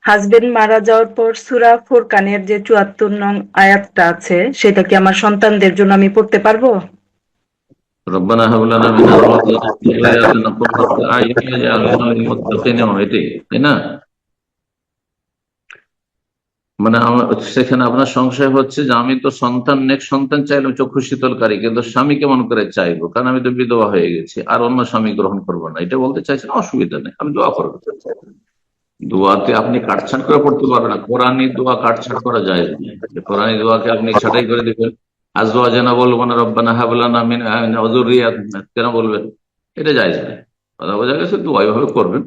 হাজবেন্ড মারা যাওয়ার পর সূরা ফুরকানের যে ৭৪ নং আয়াতটা আছে, সেটা কি আমার সন্তানদের জন্য আমি পড়তে পারবো? রব্বানা হাব লানা মিন আযওয়াজিনা কুররাতা আ'ইউন ওয়াজআলনা লিল মুত্তাকিনা ইমামা, এটাই তাই না? মানে সেখানে আপনার সংশয় হচ্ছে যে আমি তো সন্তান চাইলাম চক্ষু শীতলকারী, কিন্তু স্বামী কেমন করে চাইবো, কারণ আমি তো বিধবা হয়ে গেছি, আর অন্য স্বামী গ্রহণ করবো না, এটা বলতে চাইছেন। অসুবিধা নেই, আমি দোয়া করবো। দোয়াতে আপনি কাটছাট করে পড়তে পারবেন না, কোরআনী দোয়া কাটছাট করা যায় না। কোরআনী দোয়াকে আপনি ছাঁটাই করে দিবেন, আজওয়াজানা বলবো না, রব্বানা হাব লানা মিন যুররিয়াতানা কেন বলবেন? এটা জায়েজ না। কথা বোঝা গেছে? দোয়া এভাবে করবেন।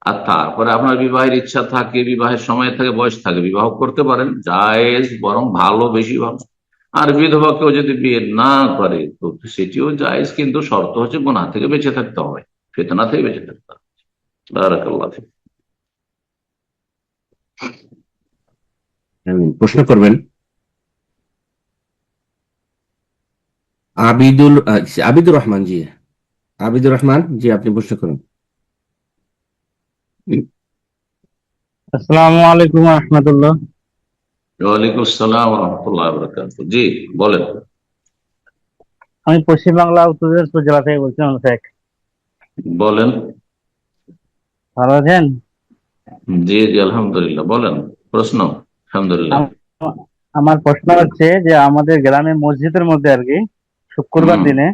আর তারপরে আপনার বিবাহের ইচ্ছা থাকে, বিবাহের সময় থাকে, বয়স থাকে, বিবাহ করতে পারেন, জায়েজ, বরং ভালো, বেশি ভালো। আর বিধবা কেউ যদি বিয়ে না করে তো সেটিও জায়েজ, কিন্তু শর্ত হচ্ছে গুনাহ থেকে বেঁচে থাকতে হবে, ফিতনা থেকে বেঁচে থাকতে হবে। বারাকাল্লাহ ফিক। প্রশ্ন করবেন আবিদুর রহমান। জি, আবিদুর রহমান, জি, আপনি প্রশ্ন করুন। আসসালামু আলাইকুম ওয়া রাহমাতুল্লাহ। ওয়ালাইকুম আসসালাম ওয়া রাহমাতুল্লাহি ওয়া বারাকাতুহু। জি, বলেন। আমি পশ্চিম বাংলা উত্তর দিনাজপুর জেলা থেকে বলছিলাম শেখ। বলেন। ভালো আছেন? জি জি, আলহামদুলিল্লাহ। বলেন প্রশ্ন। আলহামদুলিল্লাহ। আমার প্রশ্ন হচ্ছে যে আমাদের গ্রামে মসজিদের মধ্যে আর কি শুক্রবার দিনে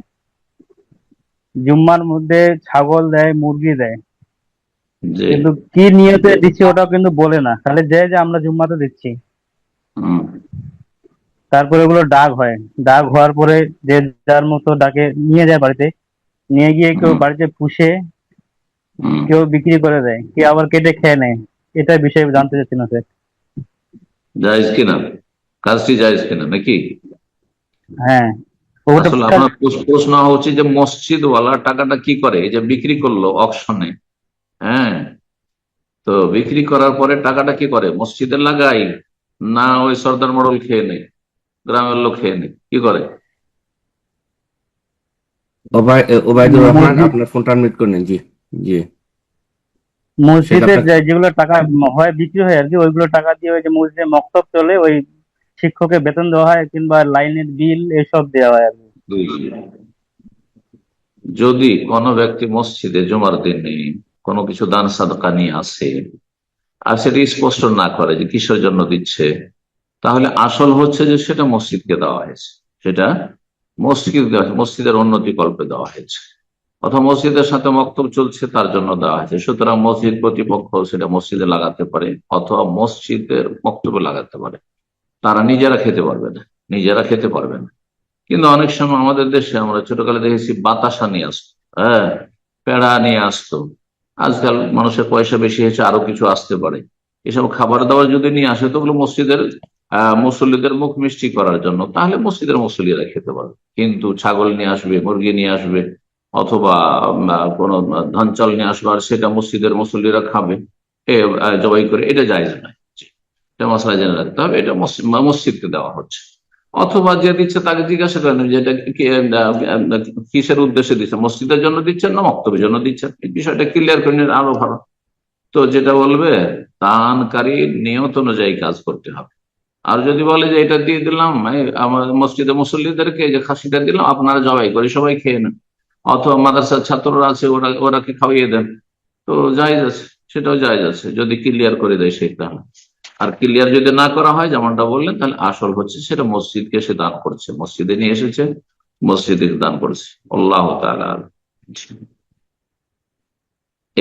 জুম্মার মধ্যে ছাগল দেয়, মুরগি দেয়, জি। কিন্তু কি নিয়তে দিচ্ছে ওটাও কিন্তু বলে না, খালি দেয় যে আমরা জুম্মাতে দিচ্ছি। হুম, তারপরে ওগুলো ডাক হয়, ডাক হওয়ার পরে যে যার মতো ডাকে নিয়ে যায় বাড়িতে, নিয়ে গিয়ে কেউ হুম, বাড়িতে পুষে, হুম। কেউ বিক্রি করে দেয়, কেউ আবার কেটে খেয়ে নেয়। এটার বিষয়ে জানতে চাচ্ছিলাম স্যার। জায়েজ কিনা, কাজটি জায়েজ কিনা নাকি? হ্যাঁ, ওটা আসলে আপনার প্রশ্ন হওয়া উচিত যে মসজিদ ওয়ালা টাকাটা কি করে, এই যে বিক্রি করলো অকশনে, হ্যাঁ, তো বিক্রি করার পরে টাকাটা কি করে, মসজিদে লাগাই না ওই সর্দার মডেল খেয়ে নেই, গ্রামের লোক খেয়ে নেই, কি করে? ওবায়দুর রহমান, মসজিদ আপনার ফোনটা আনমিউট করে নিন। জি, জি, সেটা মসজিদের আপনার যেগুলো টাকা হয় বিক্রি হয় আর কি, ওইগুলো টাকা দিয়ে ওই যে মসজিদে মক্তব চলে, ওই শিক্ষকের বেতন দেওয়া হয় কিংবা লাইনের বিল এসব দেওয়া হয় আর কি। যদি কোনো ব্যক্তি মসজিদে জুমার দিনে কোনো কিছু দান সাদকা নিয়ে আসে আর সেটা স্পষ্ট না করে যে কিসের জন্য দিচ্ছে, তাহলে আসল হচ্ছে যে সেটা মসজিদকে দেওয়া হয়েছে, সেটা মসজিদের উন্নতি কল্পে দেওয়া হয়েছে, অথবা মসজিদের সাথে মক্তব চলছে তার জন্য দেওয়া হয়েছে। সুতরাং মসজিদ কর্তৃপক্ষ সেটা মসজিদে লাগাতে পারে অথবা মসজিদের মক্তবে লাগাতে পারে, তারা নিজেরা খেতে পারবে না, নিজেরা খেতে পারবে না। কিন্তু অনেক সময় আমাদের দেশে আমরা ছোটকালে দেখেছি বাতাসা নিয়ে আসতো, হ্যাঁ, পেড়া নিয়ে আসতো। আজকাল মানুষের পয়সা বেশি হয়েছে, আরো কিছু আসতে পারে। এসব খাবার দাবার যদি নিয়ে আসে তো ওগুলো মসজিদের মুসল্লিদের মুখ মিষ্টি করার জন্য, তাহলে মসজিদের মুসল্লিরা খেতে পারবে। কিন্তু ছাগল নিয়ে আসবে, মুরগি নিয়ে আসবে, অথবা কোনো ধান চাল নিয়ে আসবে আর সেটা মসজিদের মুসল্লিরা খাবে জবাই করে, এটা জায়েজ নয়। এটা মশলা জেনে রাখতে হবে, এটা মসজিদকে দেওয়া হচ্ছে। অথবা যে দিচ্ছে তাকে জিজ্ঞাসা করেন যে এটা কিসের উদ্দেশ্যে দিচ্ছে, মসজিদের জন্য দিচ্ছেন না মক্তবের জন্য দিচ্ছেন, এই বিষয়টা ক্লিয়ার করে নিলে আরো ভালো। তো যেটা বলবে দানকারী নিয়ত অনুযায়ী কাজ করতে হবে। আর যদি বলে যে এটা দিয়ে দিলাম আমার মসজিদে মুসল্লিদেরকে, যে খাসিটা দিলাম আপনারা জবাই করে সবাই খেয়ে নেন, অথবা মাদ্রাসার ছাত্ররা আছে ওরাকে খাওয়িয়ে দেন, তো জায়েজ আছে, সেটাও জায়েজ আছে যদি ক্লিয়ার করে দেয় সেটা। আর ক্লিয়ার যদি না করা হয় যেমনটা বললেন, তাহলে আসল হচ্ছে সেটা মসজিদকে সে দান করছে, মসজিদে নিয়ে এসেছে, মসজিদে দান করছে। আল্লাহ তাআলা আ'লাম।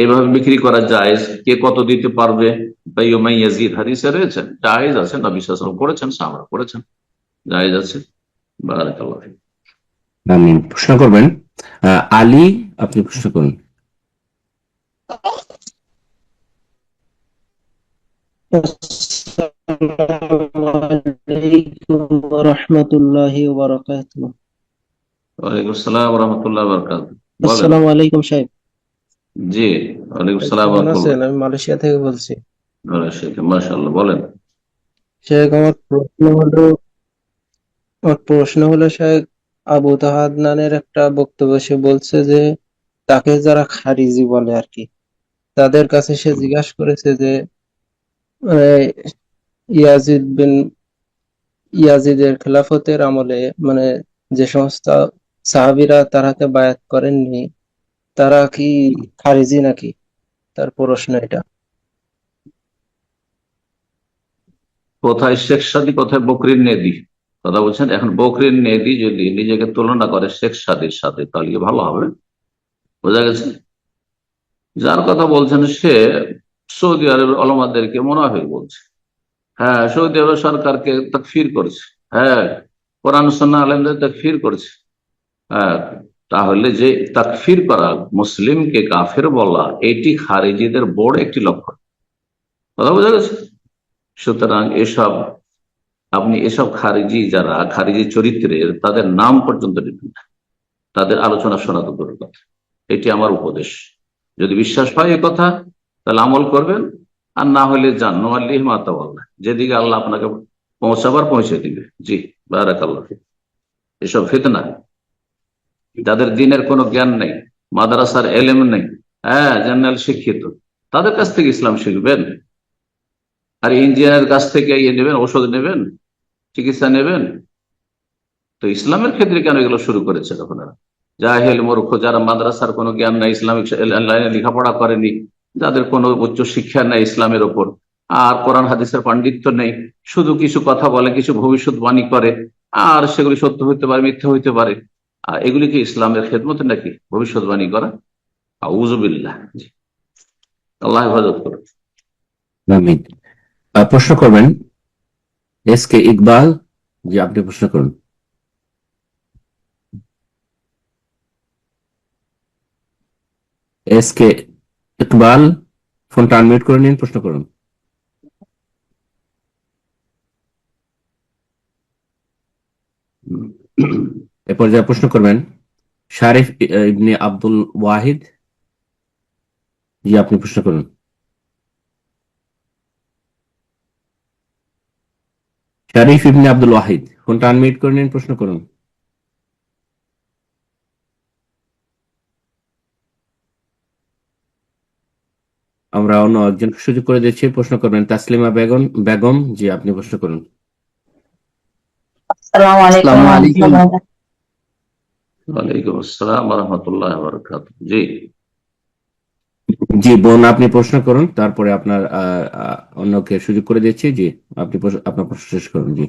এইভাবে বিক্রি করা জায়েজ, কে কত দিতে পারবে বায়ুমাই ইয়াজিদ হাদিসে রয়েছে, জায়েজ আছে, নবী সাল্লাল্লাহু আলাইহি ওয়াসাল্লাম করেছেন, সাহাবারা করেছেন, জায়েজ আছে। বারাকাল্লাহ ফিক। আমিন। প্রশ্ন করবেন আলী, আপনি প্রশ্ন করুন। রহমতুল্লাহি ওয়া বারাকাতুহু। ওয়ালাইকুম আসসালাম ওয়া রাহমাতুল্লাহি ওয়া বারাকাতুহু। বলেন। আসসালামু আলাইকুম সাহেব। জি, ওয়ালাইকুম আসসালাম ওয়া কেমন রাহমাতুল্লাহ। আছেন? আমি মালয়েশিয়া থেকে বলছি। মাশাআল্লাহ, বলেন। শেখ, আমার প্রশ্ন হলো শেখ, আবু তাহাদনানের একটা বক্তব্য সে বলছে যে তাকে যারা খারিজি বলে আর কি, তাদের কাছে সে জিজ্ঞাসা করেছে যে মানে ইয়াজিদ বিন ইয়াজিদের খেলাফতের আমলে মানে যে সমস্ত সাহাবীরা তারাকে বায়াত করেননি তারা কি খারিজি নাকি, তার প্রশ্ন এটা। কোথায় শেখ সাদী, কোথায় বকরির নেদি কথা বলছেন? এখন বকরির নেদি যদি নিজেকে তুলনা করে শেখ সাদীর সাথে তাহলে কি ভালো হবে? বোঝা গেছে? যার কথা বলছেন সে সৌদি আরবের ওলামাদেরকে মুনাফিক বলছে, হ্যাঁ, সৌদি আরব সরকারকে তাকফির করছে, হ্যাঁ, কোরআন সুন্নাহ আলেমদের তাকফির করছে। হ্যাঁ, তাহলে যে তাকফির করা, মুসলিমকে কাফের বলা, এটি খারিজিদের বড় একটি লক্ষণ। কথা বোঝা গেছে? সুতরাং আপনি এসব খারিজি, যারা খারিজি চরিত্রের, তাদের নাম পর্যন্ত নেবেন না, তাদের আলোচনা শোনা তো দূরের কথা। এটি আমার উপদেশ। যদি বিশ্বাস হয় এই কথা তাহলে আমল করবেন, আর না হলে যান নোয়াল্লিহি মা তাওয়াল্লা, যেদিকে আল্লাহ আপনাকে পৌঁছাবার পৌঁছে দিবে। জি, বারাকাল্লাহ ফিক। এসব ফিতনা, যাদের দিনের কোনো জ্ঞান নেই, মাদ্রাসার এলেম নেই, হ্যাঁ, জেনারেল শিক্ষিত, তাদের কাছ থেকে ইসলাম শিখবেন। আর ইঞ্জিনিয়ারের কাছ থেকে ইয়ে নেবেন, ওষুধ নেবেন, চিকিৎসা নেবেন, তো ইসলামের ক্ষেত্রে কেন এগুলো শুরু করেছে? তখন জাহেল মূর্খ, যারা মাদ্রাসার কোনো জ্ঞান নাই, ইসলামিক লাইনে লেখাপড়া করেনি, যাদের কোনো উচ্চ শিক্ষা নেই ইসলামের ওপর, আর কোরআন হাদিসের পাণ্ডিত্য নেই, শুধু কিছু কথা বলে, কিছু ভবিষ্যৎবাণী করে, আর সেগুলি সত্য হইতে পারে, মিথ্যা হইতে পারে, এগুলি কি ইসলামের খেদমতে নাকি ভবিষ্যৎবাণী করা? আউযুবিল্লাহ। জি, আল্লাহ হেফাজত করুন। আমিন। প্রশ্ন করবেন এস কে ইকবাল। জি, আপনি প্রশ্ন করুন। এস কে ইকবাল, ফোনটা আনমিউট করে নিন, প্রশ্ন করুন। এ পর্যায়ে প্রশ্ন করবেন শারিফ ইবনে আব্দুল ওয়াহিদ। জি, আপনি প্রশ্ন করুন। শারিফ ইবনে আব্দুল ওয়াহিদ, ফোনটা আনমিউট করে নিন, প্রশ্ন করুন। আমরা অন্য একজনকে সুযোগ করে দিচ্ছি, প্রশ্ন করবেন তাসলিমা বেগম। জি, আপনি প্রশ্ন করুন। আসসালামু আলাইকুম আসসালামু ওয়া আলাইকুম। রাহমাতুল্লাহি ওয়া বারাকাতুহু। ওয়ালাইকুম আসসালাম ওয়া রাহমাতুল্লাহি ওয়া বারাকাতুহু। জি, জি বোন, আপনি প্রশ্ন করুন, তারপরে আপনার অন্যকে সুযোগ করে দিচ্ছি। জি, আপনি আপনার প্রশ্ন শেষ করুন। জি, আমি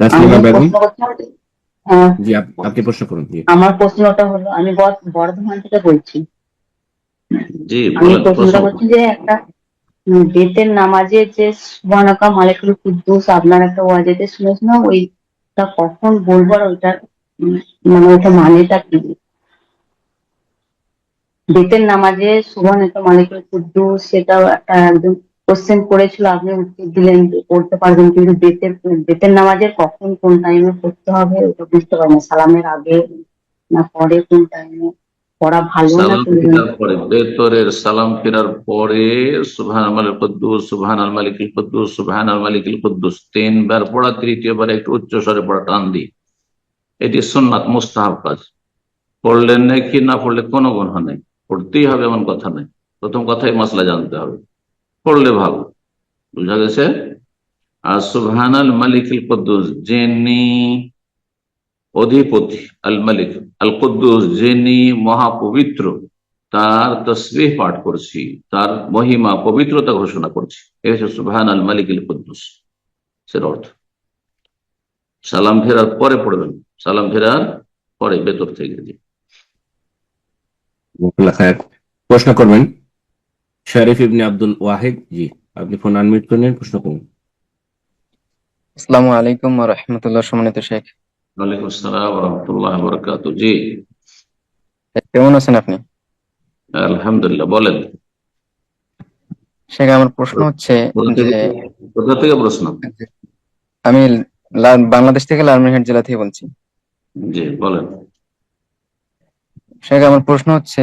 তাসলিমা বেগম। প্রশ্ন করতে হবে। আহ, জি, আপনি প্রশ্ন করুন। জি, আমার প্রশ্নটা হলো, আমি বর্ধমান থেকে বলছি। জি আমি বলেন, প্রশ্ন প্রশ্নটা করুন। করছি যে একটা বেতের নামাজে যে সুবহানাকা মালিকুল কুদ্দুস, আপনার একটা ওয়াজেতে শুনেছিলাম, ওইটা কখন বলবো আর ওইটার মানে ওইটা মানেটা কি? বেতের নামাজে সুবহানাকা মালিকুল কুদ্দুস, সেটা একদম কোশ্চেন করেছিল, আপনি উত্তর দিলেন যে পড়তে পারবেন, কিন্তু বেতের নামাজের কখন কোন টাইমে পড়তে হবে ওটা বুঝতে পারি না, সালামের আগে না পরে, কোন টাইমে পড়া ভালো না সালাম প্রয়োজন? ফিরার পরে, বেতরের সালাম ফেরার পরে সুবহান আল মালিকুল কুদ্দুস, সুবহান আল মালিকুল কুদ্দুস, সুবহান আল মালিকুল কুদ্দুস 3 বার পড়া, তৃতীয়বার একটু উচ্চ স্বরে পড়া, টান দিয়ে। এটি সুন্নাত, মুস্তাহাব কাজ। পড়লেন না কি না পড়লে কোনো গুনাহ নেই, পড়তেই হবে এমন কথা নেই। প্রথম কথাই মাসলা জানতে হবে, পড়লে ভালো। বুঝা গেছে? আর সুবহান আল মালিকুল কুদ্দুস, যিনি অধিপতি, আল মালিক আল কুদ্দুস, যিনি মহাপবিত্র, তার তসবিহ পাঠ করছি, তার মহিমা পবিত্রতা ঘোষণা করছি। এই হচ্ছে সুবহান আল মালিক আল কুদ্দুস, সের অর্থ। সালাম ফেরার পরে পড়বেন, সালাম ফেরার পরে ভেতর থেকে। জাযাকাল্লাহ খায়ের। প্রশ্ন করবেন শারিফ ইবনে আব্দুল ওয়াহিদ। জি, আপনি ফোন আনমিউট করে নিন, প্রশ্ন করুন। আসসালামু আলাইকুম ওয়া রাহমাতুল্লাহ। সম্মানিত শেখ, ওয়ালাইকুম আসসালাম ওয়া রাহমাতুল্লাহি ওয়া বারাকাতুহু। জি, কেমন আছেন আপনি? আলহামদুলিল্লাহ। বলেন, শেখ, আমার প্রশ্ন হচ্ছে যে কোথা থেকে প্রশ্ন? আমি বাংলাদেশ থেকে লালমনিরহাট জেলা থেকে বলছি। জি, বলেন। শেখ, আমার প্রশ্ন হচ্ছে,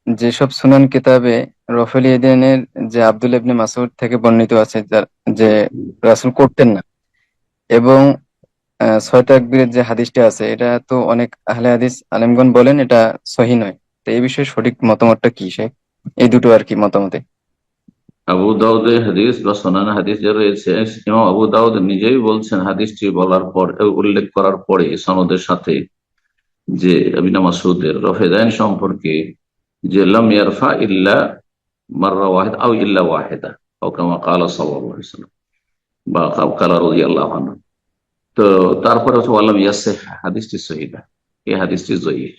যেসব সুনান কিতাবে রফুল ইয়েদাইনের যে আব্দুল্লাহ ইবনে মাসউদ থেকে বর্ণিত আছে, যে রাসূল করতেন না, এবং 6 তাকবীরের যে হাদিসটা আছে, এটা তো অনেক আহলে হাদিস আলেমগণ বলেন এটা সহিহ নয়। তো এই বিষয়ে সঠিক মতামতটা কি শেখ? এই দুটো আর কি মতামতে। আবু দাউদের হাদিস বা সুনান হাদিস যে রয়েছে, ইমাম আবু দাউদ নিজেই বলছেন হাদিসটি বলার পর, উল্লেখ করার পরে সনদের সাথে, যে ইবনে মাসউদের রফেদাইন সম্পর্কে, যে লাম ইয়ারফা ইল্লা মাররা ওয়াহিদ আও ইল্লা ওয়াহিদা আও কামা ক্বালা সাল্লাল্লাহু আলাইহি ওয়াসাল্লাম বা ক্বালা রাদিয়াল্লাহু আনহু। তো তারপরে হচ্ছে ওয়ালাম ইয়াসিহ, হাদিসটি সহিহ না, এই হাদিসটি যঈফ।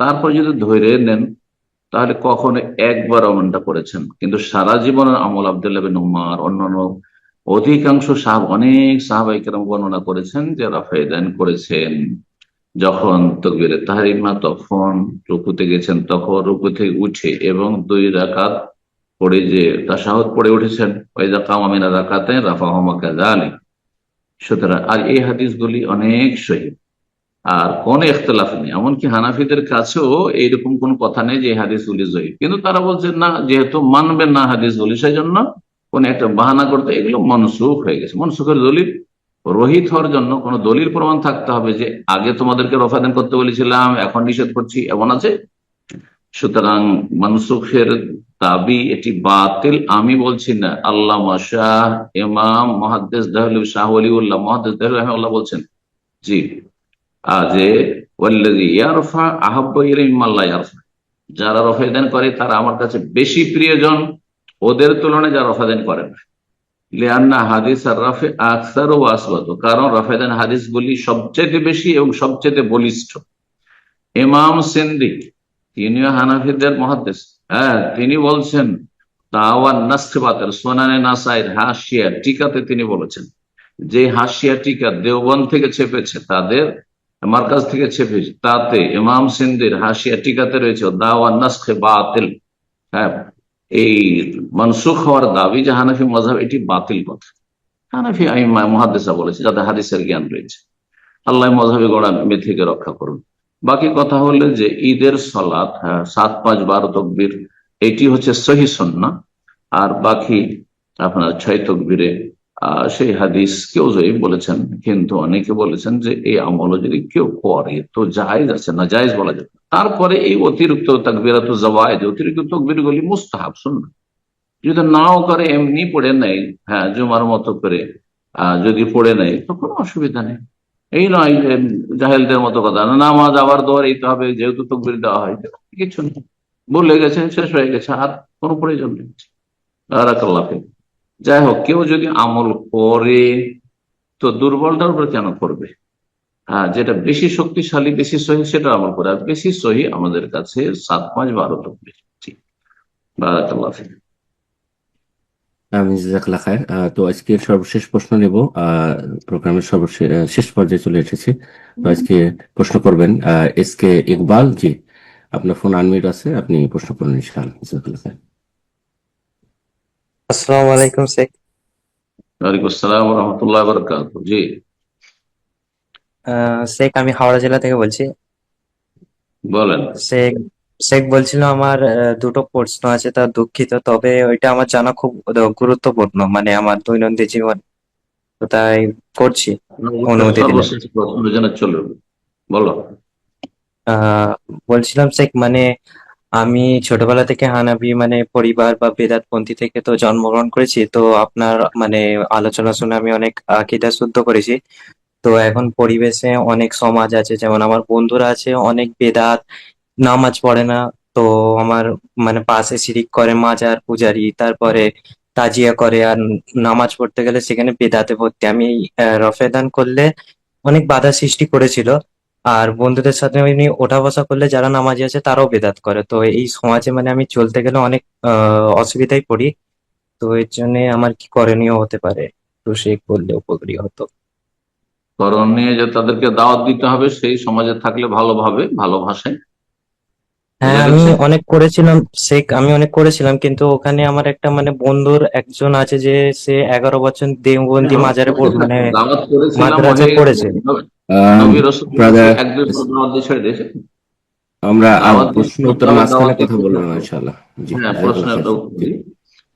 তারপর যদি ধরে নেন, তাহলে কখনো একবার আমলটা করেছেন, কিন্তু সারা জীবনের আমল আব্দুল্লাহ বিন উমর, অন্যান্য অধিকাংশ অনেক সাহাবায়ে কেরাম বর্ণনা করেছেন যে রাফায়েদান করেছেন যখন তাকবীরে তাহরিমা, তখন রুকুতে গেছেন, তখন রুকু থেকে উঠে এবং 2 রাকাত পড়ে যে তাশাহুদ পড়ে উঠেছেন, ওয়াইদা কামা মিনা রাকাতাইন রাফাহুমা কাযালিক। সুতরাং আর এই হাদিসগুলি অনেক সহিহ, আর কোন ইখতিলাফ নেই। এমনকি হানাফিদের কাছেও এইরকম কোন কথা নেই যে এই হাদিসগুলি জয়ীফ, কিন্তু তারা বলছে না, যেহেতু মানবেন না হাদিসগুলি, সেই জন্য কোন একটা বাহানা করতে এগুলো মনসুখ হয়ে গেছে। মনসুখের দলিল রহিত হওয়ার জন্য কোন দলিল প্রমাণ থাকতে হবে যে আগে তোমাদেরকে রফাদান করতে বলেছিলাম, এখন নিষেধ করছি, এমন আছে। সুতরাং মনসুখের দাবি এটি বাতিল আমি বলছি না, আল্লামা শাহ ইমাম মুহাদ্দিস দেহলভী শাহ ওলিউল্লাহ মুহাদ্দিস দেহলভী রাহিমাহুল্লাহ বলছেন। জি, যে ওয়াল্লাযী ইয়ারফা আহাব্বু ইলাইহি মিম্মা লা ইয়ারফা, যারা রফাদান করে তারা আমার কাছে বেশি প্রিয়জন ওদের তুলনায় যারা রফাদান করে না। লিআন্না হাদিস আর রাফে আকসার ও আসবাত, কারণ রাফেদান হাদিসগুলি সবচেয়ে বেশি এবং সবচেয়ে বলিষ্ঠ। ইমাম সিন্দি, তিনিও হানাফিদের মুহাদ্দিস, হ্যাঁ, তিনি বলছেন দাওয়ান নাসখ বাতিল, সুনানে নাসাইর হাসিয়া টিকাতে তিনি বলেছেন যে হাসিয়া টিকা দেওবন্দ থেকে ছেপেছে, তাদের মার্কাজ থেকে ছেপেছে, তাতে ইমাম সিন্দির হাসিয়া টিকাতে রয়েছে দাওয়ান নাসখ বাতিল, হ্যাঁ, এই মনসুখ হওয়ার দাবি যে হানাফি মযহাব, এটি বাতিল কথা। হানাফি আইম্মা মুহাদ্দিসা বলেছে, যাদের হাদিসের জ্ঞান রয়েছে। আল্লাহ মযহাবে গোড়া থেকে রক্ষা করুন। বাকি কথা হলো যে ঈদের সালাত, হ্যাঁ, 7, 5, 12 তকবীর, এটি হচ্ছে সহি সুন্নাহ। আর বাকি আপনার 6 তকবীরে সেই হাদিস কেউ জয়ীফ বলেছেন, কিন্তু অনেকে বলেছেন যে এই আমল যদি কেউ করে তো জায়েজ আছে, না জায়েজ বলা যাবে। তারপরে এই অতিরিক্ত তাকবীরাতুল জাওয়ায়েদ, অতিরিক্ত তকবীরগুলি মুস্তাহাব সুন্নাহ, যদি নাও করে এমনি পড়ে নেয়, হ্যাঁ, জুমার মতো করে যদি পড়ে নেয় তো কোনো অসুবিধা নেই। এই নয় যে জাহেলদের মতো কথা, নামাজ আবার দোয়ারাইতে হবে যেহেতু তকবীর দেওয়া হয়, কিছু নেই, বলে গেছে, শেষ হয়ে গেছে, আর কোনো প্রয়োজন নেই। বারাকাল্লাহ ফিক। যাই হোক, কেউ যদি আমল করে তো দুর্বলটার উপর কেন করবে? হ্যাঁ, যেটা বেশি শক্তিশালী, বেশি সহি, সেটা আমল করে। আর বেশি সহি আমাদের কাছে 7, 5, 12 তকবীর। ঠিক, বারাকাল্লাহ ফিক। আমি জাজাকাল্লাহ খায়ের। তো আজকের সর্বশেষ প্রশ্ন নেব, প্রোগ্রামের শেষ পর্যায়ে চলে এসেছি। তো আজকে প্রশ্ন করবেন SK ইকবাল। জি, আপনার ফোন আনমিউট আছে, আপনি প্রশ্ন করুন ইনশাআল্লাহ। জাজাকাল্লাহ খায়ের। আসসালামু আলাইকুম শেখ। ওয়ালাইকুম আসসালাম ওয়া রাহমাতুল্লাহি ওয়া বারাকাতুহু। জি শেখ, আমি হাওড়া জেলা থেকে বলছি। বলেন। শেখ শেখ বলছিল আমার দুটো প্রশ্ন আছে, তা দুঃখিত, তবে ওইটা আমার জানা খুব গুরুত্বপূর্ণ, মানে আমার দৈনন্দিন জীবন, তো তাই করছি অনুমতি দিলে। সর্বশেষ প্রশ্ন যেন চলুন, বলো। বলছিলাম শেখ, মানে আমি ছোটবেলা থেকে হানাফি মানে পরিবার বা বেদাতপন্থী থেকে তো জন্মগ্রহণ করেছি, তো আপনার মানে আলোচনা শুনে আমি অনেক আকীদা শুদ্ধ করেছি। তো এখন পরিবেশে অনেক সমাজ আছে, যেমন আমার বন্ধুরা আছে অনেক বেদাত, নামাজ পড়ে না, তো আমার মানে পাশে শিরিক করে মাজার পূজারি, তারপরে তাজিয়া করে, আর নামাজ পড়তে গেলে সেখানে বেদাতে ভর্তি। আমি রফেদান করলে অনেক বাধা সৃষ্টি করেছিল, আর বন্ধুদের সাথে এমনি ওঠা বসা করলে যারা নামাজি আছে তারাও বেদাত করে। তো এই সমাজে মানে আমি চলতে গেলে অনেক অসুবিধায় পড়ি, তো এর জন্য আমার কি করণীয় হতে পারে, তো সে করলে উপকারী হতো। করণীয় যে তাদেরকে দাওয়াত দিতে হবে, সেই সমাজে থাকলে ভালোভাবে, ভালো ভাষায়। হ্যাঁ, আমি অনেক করেছিলাম শেখ, আমি অনেক করেছিলাম, কিন্তু ওখানে আমার একটা মানে বন্ধুর একজন আছে যে সে 11 বছর দেওবন্দি মাজারে মানে দাওয়াত করেছিলাম, মাদ্রাসায় পড়েছে। নবী রাসূল ব্রাদার, একজন দাওয়াত দিয়ে ছেড়ে দিয়েছে। আমরা দাওয়াত প্রশ্ন উত্তর মাঝখানে কথা বলবো ইনশাআল্লাহ। জি, হ্যাঁ, আরেকবার প্রশ্নের শেষ। জি।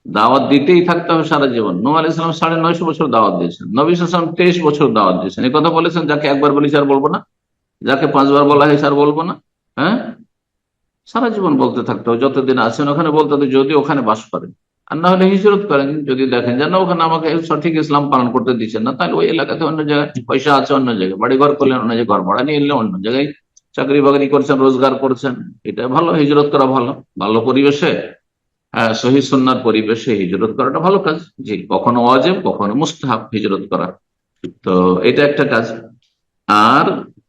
দাওয়াত দিতেই থাকতে হবে সারা জীবন। নূহ আলাইহিস সালাম 950 বছর দাওয়াত দিয়েছেন, নবী সাল্লাল্লাহু আলাইহি ওয়াসাল্লাম 23 বছর দাওয়াত দিয়েছেন। এই কথা বলেছেন, যাকে একবার বলেছি আর বলবো না, যাকে 5 বার বলা হয়েছে আর বলবো না। হ্যাঁ, সারা জীবন বলতে থাকতে হবে, যতদিন আছেন ওখানে বলতে হবে, যদি ওখানে বাস করেন। আর না হলে হিজরত করেন, যদি দেখেন যে না ওখানে আমাকে সঠিক ইসলাম পালন করতে দিচ্ছেন না, তাহলে ওই এলাকাতে অন্য জায়গায় পয়সা আছে, অন্য জায়গায় বাড়ি ঘর করলেন, অন্য জায়গায় ঘর ভাড়া নিয়ে এলেন, অন্য জায়গায় চাকরি বাকরি করছেন, রোজগার করছেন, এটা ভালো। হিজরত করা ভালো, ভালো পরিবেশে, হ্যাঁ, সহি সুন্নাহর পরিবেশে হিজরত করাটা ভালো কাজ। জি, কখনো ওয়াজিব, কখনো মুস্তাহাব হিজরত করা, তো এটা একটা কাজ। আর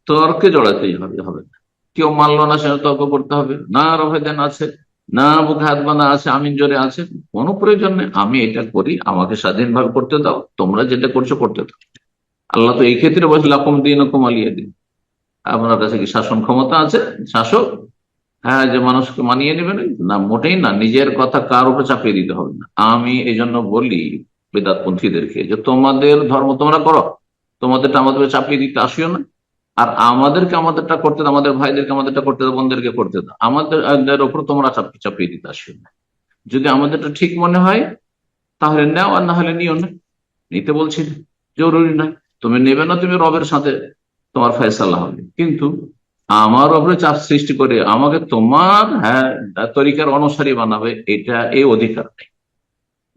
তর্কে জড়াতেই হবে না। কেউ মানলো না, সে তর্ক করতে হবে না, রফেদান আছে না, বুকে হাত বাঁধা আছে, আমিন জোরে আছে, কোনো প্রয়োজন নেই। আমি এটা করি, আমাকে স্বাধীনভাবে করতে দাও, তোমরা যেটা করছো করতে দাও। আল্লাহ তো এই ক্ষেত্রে বলছে লাকুম দীনুকুম ওয়ালিয়া দীন। আপনার কাছে কি শাসন ক্ষমতা আছে, শাসক, হ্যাঁ, যে মানুষকে মানিয়ে নেবেন? না, মোটেই না। নিজের কথা কার উপর চাপিয়ে দিতে হবে না। আমি এই জন্য বলি বেদাতপন্থীদেরকে যে তোমাদের ধর্ম তোমরা করো, তোমাদেরটা আমাদের চাপিয়ে দিতে আসিও না। আর আমাদেরকে আমাদেরটা করতে দাও, আমাদের ভাইদেরকে আমাদেরটা করতে দাও, বোনদেরকে করতে দাও, আমাদের ওপর তোমরা চাপিয়ে দিতে আসিও না। যদি আমাদেরটা ঠিক মনে হয় তাহলে নাও, আর না হলে নিও না। নিতে বলছি না, জরুরি নয়। তুমি নেবে না, তুমি রবের সাথে তোমার ফয়সালা হবে। কিন্তু আমার ওপরে চাপ সৃষ্টি করে আমাকে তোমার তরিকার অনুসারী বানাবে, এটা এই অধিকার নেই।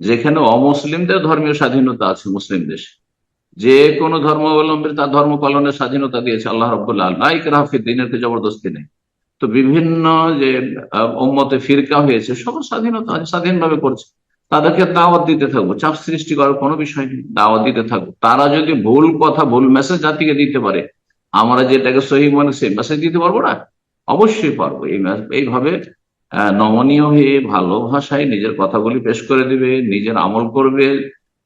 যেখানে অমুসলিমদের ধর্মীয় স্বাধীনতা আছে মুসলিম দেশে, যে কোনো ধর্মাবলম্বী তার ধর্ম পালনের স্বাধীনতা দিয়েছে আল্লাহ রাব্বুল আলামিন, লা ইকরাহা ফিদ-দীনের জবরদস্তি নেই। তো বিভিন্ন যে উম্মতে ফিরকা হয়েছে, সব স্বাধীনতা আছে, স্বাধীনভাবে করছে। তাদেরকে দাওয়াত দিতে থাকবো, চাপ সৃষ্টি করার কোনো বিষয় নেই, দাওয়াত দিতে থাকবো। তারা যদি ভুল কথা, ভুল মেসেজ জাতিকে দিতে পারে, আমরা যেটাকে সহি মনে সেই মেসেজ দিতে পারবো না? অবশ্যই পারবো। এইভাবে নমনীয় হয়ে ভালো ভাষায় নিজের কথাগুলি পেশ করে দিবে, নিজের আমল করবে।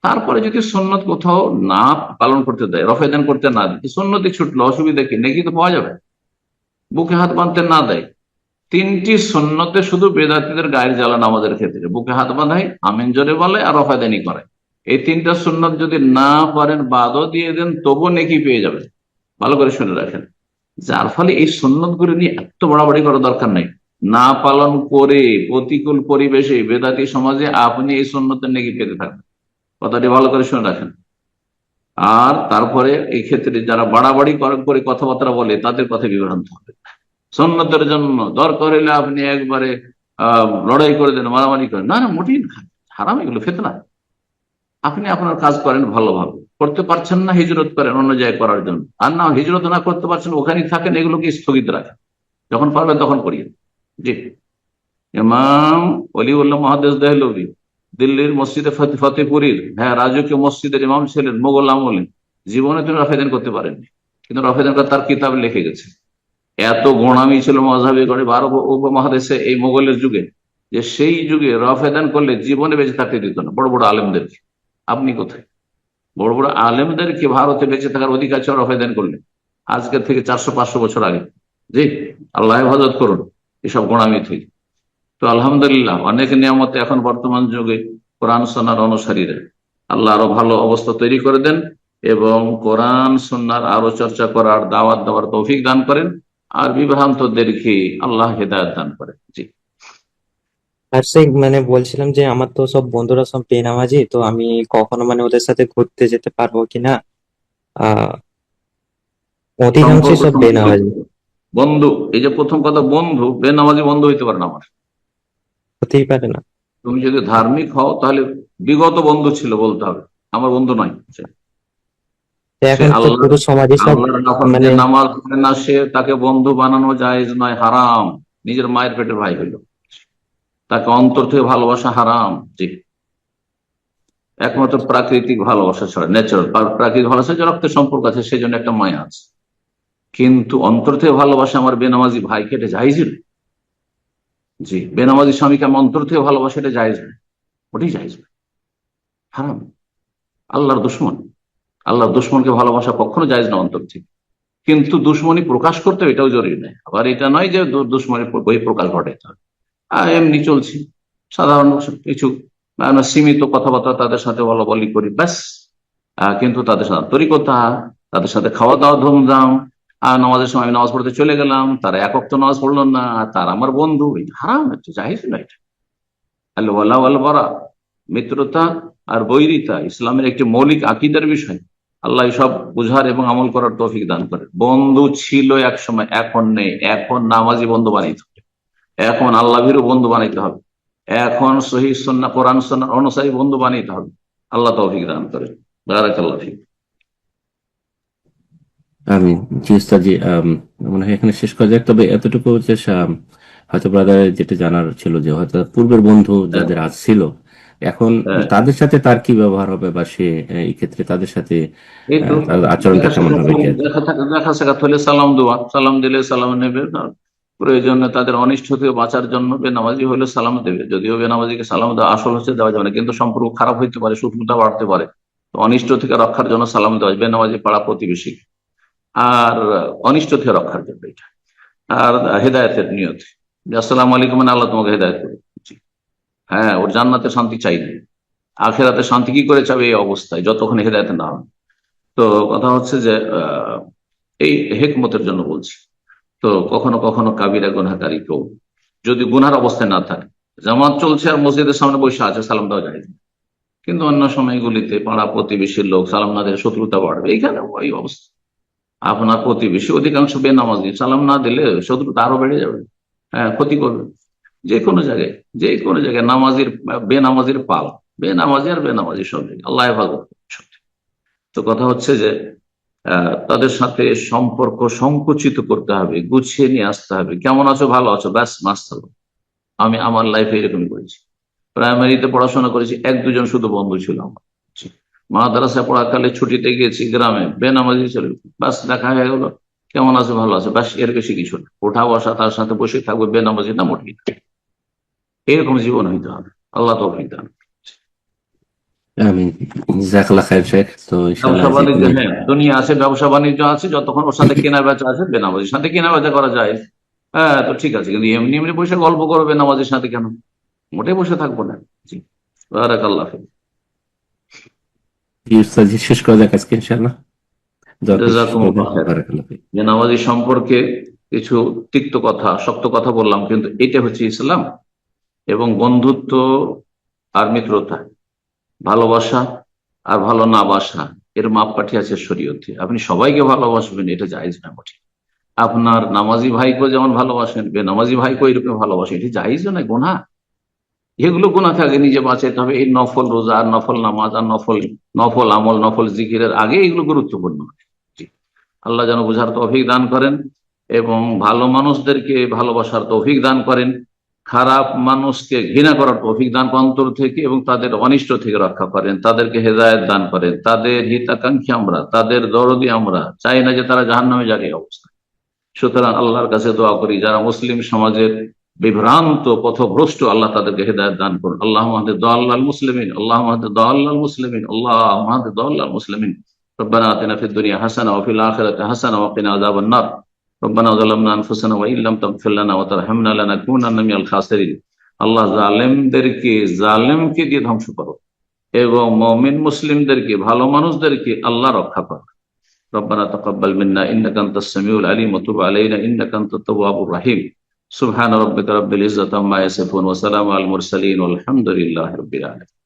তারপরে যদি সুন্নত কোথাও না পালন করতে দেয়, রফেদান করতে না দিতে, সুন্নতি ছুটলো, অসুবিধা কি? নেকি তো পাওয়া যাবে। বুকে হাত বাঁধতে না দেয়, 3টি সুন্নতে শুধু বেদাতীদের গায়ের জ্বালানো আমাদের ক্ষেত্রে, বুকে হাত বাঁধায়, আমিন জোরে বলে, আর রফাদানি করে। এই 3টা সুন্নত যদি না পারেন, বাদও দিয়ে দেন, তবু নেকি পেয়ে যাবেন। ভালো করে শুনে রাখেন। যার ফলে এই সুন্নত গুলো নিয়ে এত বাড়াবাড়ি করার দরকার নেই। না পালন করে প্রতিকূল পরিবেশে বেদাতি সমাজে আপনি এই সুন্নতের নেকি পেতে থাকবেন। কথাটি ভালো করে শুনে রাখেন। আর তারপরে এই ক্ষেত্রে যারা বাড়াবাড়ি করে কথাবার্তা বলে, তাদের কথা বিভ্রান্ত হবে। সুন্নতের জন্য দরকার হলে আপনি একবারে লড়াই করে দেন, মারামারি করেন, না না, মোটেই হারাম, এগুলো ফিতনা। আপনি আপনার কাজ করেন ভালোভাবে, করতে পারছেন না হিজরত করেন অন্য জায়গায় করার জন্য, আর না হিজরত না করতে পারছেন ওখানেই থাকেন, এগুলোকে স্থগিত রাখেন, যখন পারবেন তখন করিয়েন। জি, ইমাম ওলিউল্লাহ মুহাদ্দিস দেহলভী দিল্লির মসজিদে ফতেপুরীর, হ্যাঁ, রাজকীয় মসজিদের ইমাম ছিলেন মোগল আমলে, জীবনে তিনি রফেদান করতে পারেননি, কিন্তু রফেদান তার কিতাবে লিখে গেছে। এত গোড়ামি ছিল মযহাবে করে আরব উপমহাদেশে এই মোগলের যুগে, যে সেই যুগে রফেদান করলে জীবনে বেঁচে থাকতে দিত না বড় বড় আলেমদেরকে। আপনি কোথায়? বড় বড় আলেমদেরকে ভারতে বেঁচে থাকার অধিকার ছিল রফেদান করলে, আজকে থেকে 400-500 বছর আগে। জি, আল্লাহ হেফাজত করুন এসব গোড়ামি থেকে। তো আলহামদুলিল্লাহ, অনেক নিয়ামতে এখন বর্তমান যুগে কোরআন সুন্নাহর অনুসারীরা, আল্লাহ আরো ভালো অবস্থা তৈরি করে দেন এবং কোরআন সুন্নাহর আরো চর্চা করার, দাওয়াত দেওয়ার তৌফিক দান করেন, আর বিভ্রান্তদেরকে আল্লাহ হেদায়েত দান করেন। জি, আর সে মানে বলছিলাম যে আমার তো সব বন্ধুরা সব বেনামাজি, তো আমি কখনো মানে ওদের সাথে ঘুরতে যেতে পারবো কিনা? আহ অধিকাংশই সম্পর্ক সব বেনামাজি। বন্ধু, এই যে প্রথম কথা, বন্ধু বেনামাজি বন্ধু হইতে পারে না আমার। হতেই পারে না। তুমি যদি ধার্মিক হও তাহলে বিগত বন্ধু ছিল বলতে হবে, আমার বন্ধু নয়। তো সে এখন তো আল্লাহ, পুরো সমাজই সব আল্লাহর নাফরমানি মানে নামাজ পড়ে না, সে তাকে বন্ধু বানানো জায়েজ নয়, হারাম। নিজের মায়ের পেটের ভাই হইল, তাকে অন্তর থেকে ভালোবাসা হারাম। জি, একমাত্র প্রাকৃতিক ভালোবাসা ছাড়া, ন্যাচারাল প্রাকৃতিক ভালোবাসা, যে রক্তের সম্পর্ক আছে সেই জন্য একটা মায়া আছে, কিন্তু অন্তর থেকে ভালোবাসা আমার বেনামাজি ভাইকে, এটা জায়েজ না। জি, বেনামাজি স্বামীকে আমি অন্তর থেকে ভালোবাসা, এটা জায়েজ না, ওটাই জায়েজ না, হারাম। আল্লাহর দুশমন, আল্লাহর দুশমনকে ভালোবাসা কখনো জায়েজ না অন্তর থেকে। কিন্তু দুশ্মনী প্রকাশ করতে হবে, এটাও জরুরি নয়। আবার এটা নয় যে দুশ্মনী বই প্রকাশ ঘটাইতে হবে। এমনি চলছি, সাধারণ কিছু সীমিত কথাবার্তা তাদের সাথে বলা বলি করি, ব্যাস। কিন্তু তাদের সাথে আন্তরিকতা, তাদের সাথে খাওয়া দাওয়া ধুমধাম, আর নামাজের সময় আমি নামাজ পড়তে চলে গেলাম, তারা এক ওয়াক্ত নামাজ পড়লো না, তার আমার বন্ধু, এটা হারাম, এটা জায়েজ না। এটা আল্লাহ ওয়ালা ওয়াল বারা, মিত্রতা আর বৈরিতা ইসলামের একটি মৌলিক আকীদার বিষয়। আল্লাহ সব বুঝার এবং আমল করার তৌফিক দান করে। বন্ধু ছিল এক সময়, এখন নেই। এখন নামাজি বন্ধু বানাইতে হবে, এখন আল্লাহ ভীরু বন্ধু বানাইতে হবে, এখন সহিহ সুন্নাহ কোরআন সুন্নাহর অনুসারী বন্ধু বানাইতে হবে। আল্লাহ তৌফিক দান করে। বারাকাল্লাহ ফিক। আমি জি উস্তাদ, জি মনে হয় এখানে শেষ করা যাক। তবে এতটুকু যে হয়তো ব্রাদারের যেটা জানার ছিল, যে হয়তো পূর্বের বন্ধু যাদের আজ ছিল, এখন তাদের সাথে তার কি ব্যবহার হবে, বা সে এই ক্ষেত্রে তাদের সাথে এই তো তার আচরণটা কেমন হবে? দেখা সাক্ষাৎ হলে সালাম দেওয়া, সালাম দিলে সালাম নেবে, প্রয়োজনে তাদের অনিষ্ট থেকে বাঁচার জন্য বেনামাজি হলে সালাম দেবে। যদিও বেনামাজিকে সালাম দেওয়া আসল হচ্ছে দেওয়া যাবে না, কিন্তু সম্পর্ক খারাপ হইতে পারে, শত্রুতা বাড়তে পারে, তো অনিষ্ট থেকে রক্ষার জন্য সালাম দেওয়া, বেনামাজি পাড়া প্রতিবেশী, আর অনিষ্ট থেকে রক্ষার জন্য এটা। আর হেদায়েতের নিয়তে, আসসালামু আলাইকুম, মানে আল্লাহ তোমাকে হেদায়েত করে। হ্যাঁ, ওর জান্নাতে শান্তি চাইবে, আখেরাতে শান্তি কি করে চাবে এই অবস্থায়, যতক্ষণ হেদায়েত না হবে। তো কথা হচ্ছে যে এই হেকমতের জন্য বলছি। তো কখনো কখনো কাবিরা গুনাহকারী কেউ যদি গুনার অবস্থায় না থাকে, জামাত চলছে আর মসজিদের সামনে বসে আছে, সালাম দেওয়া যায়, কিন্তু অন্য সময়গুলিতে পাড়া প্রতিবেশীর লোক সালাম না দিলে শত্রুতা বাড়বে। এইখানে ওই অবস্থা, আপনার প্রতিবেশী অধিকাংশ বেনামাজি, সালাম না দিলে শত্রুতা আরো বেড়ে যাবে, হ্যাঁ, ক্ষতি করবে। যে কোনো জায়গায়, যে কোনো জায়গায় নামাজির বেনামাজির পাল, বেনামাজি আর বেনামাজি সব জায়গায়, আল্লাহ হেফাজত। তো কথা হচ্ছে যে তাদের সাথে সম্পর্ক সংকুচিত করতে হবে, গুছিয়ে নিয়ে আসতে হবে। কেমন আছো, ভালো আছো, ব্যাস, মাস। আমি আমার লাইফে এরকম করেছি, প্রাইমারিতে পড়াশোনা করেছি, 1-2 জন শুধু বন্ধু ছিল আমার। মাদ্রাসায় পড়াকালে ছুটিতে গিয়েছি গ্রামে, বেনামাজি ছিল, বাস দেখা হয়ে গেল, কেমন আছে ভালো আছে, বাস এর বেশি কিছু না। ওঠা বসা, তার সাথে বসে থাকবে, বেনামাজি না মোটেই না। এরকম জীবন হইতে হবে। আল্লাহ তৌফিক দান। আমি জাজাকাল্লাহ খায়ের শেখ। তো ইনশাআল্লাহ ব্যবসা বাণিজ্য, যেকোনো হ্যাঁ দুনিয়া আছে, ব্যবসা বাণিজ্য আছে, যতক্ষণ ওর সাথে কেনা বেচা আছে, বেনামাজির সাথে কেনা বেচা করা যায়, হ্যাঁ তো ঠিক আছে, কিন্তু এমনি এমনি বসে গল্প করবে বেনামাজির সাথে কেন? মোটে বসে থাকবো না। জি, বারাকাল্লাহ ফিক। জি উস্তাদ জি, শেষ করা যাক আজকে ইনশাআল্লাহ। দোয়া করে শেষ করে জাযাকুমুল্লাহ দেন। খাইর। বারাকাল্লাহ ফিক। বেনামাজি সম্পর্কে কিছু তিক্ত কথা, শক্ত কথা বললাম, কিন্তু এটা হচ্ছে ইসলাম। এবং বন্ধুত্ব আর মিত্রতা, ভালোবাসা আর ভালো না বাসা, এর মাপকাঠি আছে শরীয়তে। আপনি সবাইকে ভালোবাসবেন, এটা জায়েজ না মোটেই। আপনার নামাজি ভাইকেও যেমন ভালোবাসেন, বেনামাজি ভাইকেও এরকম ভালোবাসেন, এটা জায়েজ না, গুনাহ। এগুলো গুনাহ থেকে নিজে বাঁচাইতে হবে। এই নফল রোজা আর নফল নামাজ আর নফল আমল, নফল জিকিরের আগে এগুলো গুরুত্বপূর্ণ। জি, আল্লাহ যেন বুঝার তৌফিক দান করেন এবং ভালো মানুষদেরকে ভালোবাসার তৌফিক দান করেন, খারাপ মানুষকে ঘৃণা করার তৌফিক দান করেন অন্তর থেকে, এবং তাদের অনিষ্ট থেকে রক্ষা করেন, তাদেরকে হেদায়েত দান করেন। তাদের হিতাকাঙ্ক্ষী আমরা, তাদের দরদি আমরা, চাই না যে তারা জাহান্নামে যাক এই অবস্থা। সুতরাং আল্লাহর কাছে দোয়া করি, যারা মুসলিম সমাজের বিভ্রান্ত পথভ্রষ্ট, আল্লাহ তাদেরকে হেদায়েত দান করুন। আল্লাহ মাহদি দাল্লাল মুসলিমিন, আল্লাহ মাহদি দাল্লাল মুসলিমিন, আল্লাহ মাহদি দাল্লাল মুসলিমিন। ربنا آتنا في الدنيا حسنة وفي الآخرة حسنة وقنا عذاب النار ربنا ظلمنا أنفسنا وإن لم تغفر لنا وترحمنا لنكونن من الخاسرين। আল্লাহ জালেমদেরকে জালেমকে দিয়ে ধ্বংস করো এবং মুমিন মুসলিমদেরকে, ভালো মানুষদেরকে আল্লাহ রক্ষা করো। ربنا تقبل منا إنك أنت السميع العليم وتب علينا إنك أنت التواب الرحيم سبحان ربك رب العزة عما يصفون وسلام على المرسلين والحمد لله رب العالمين।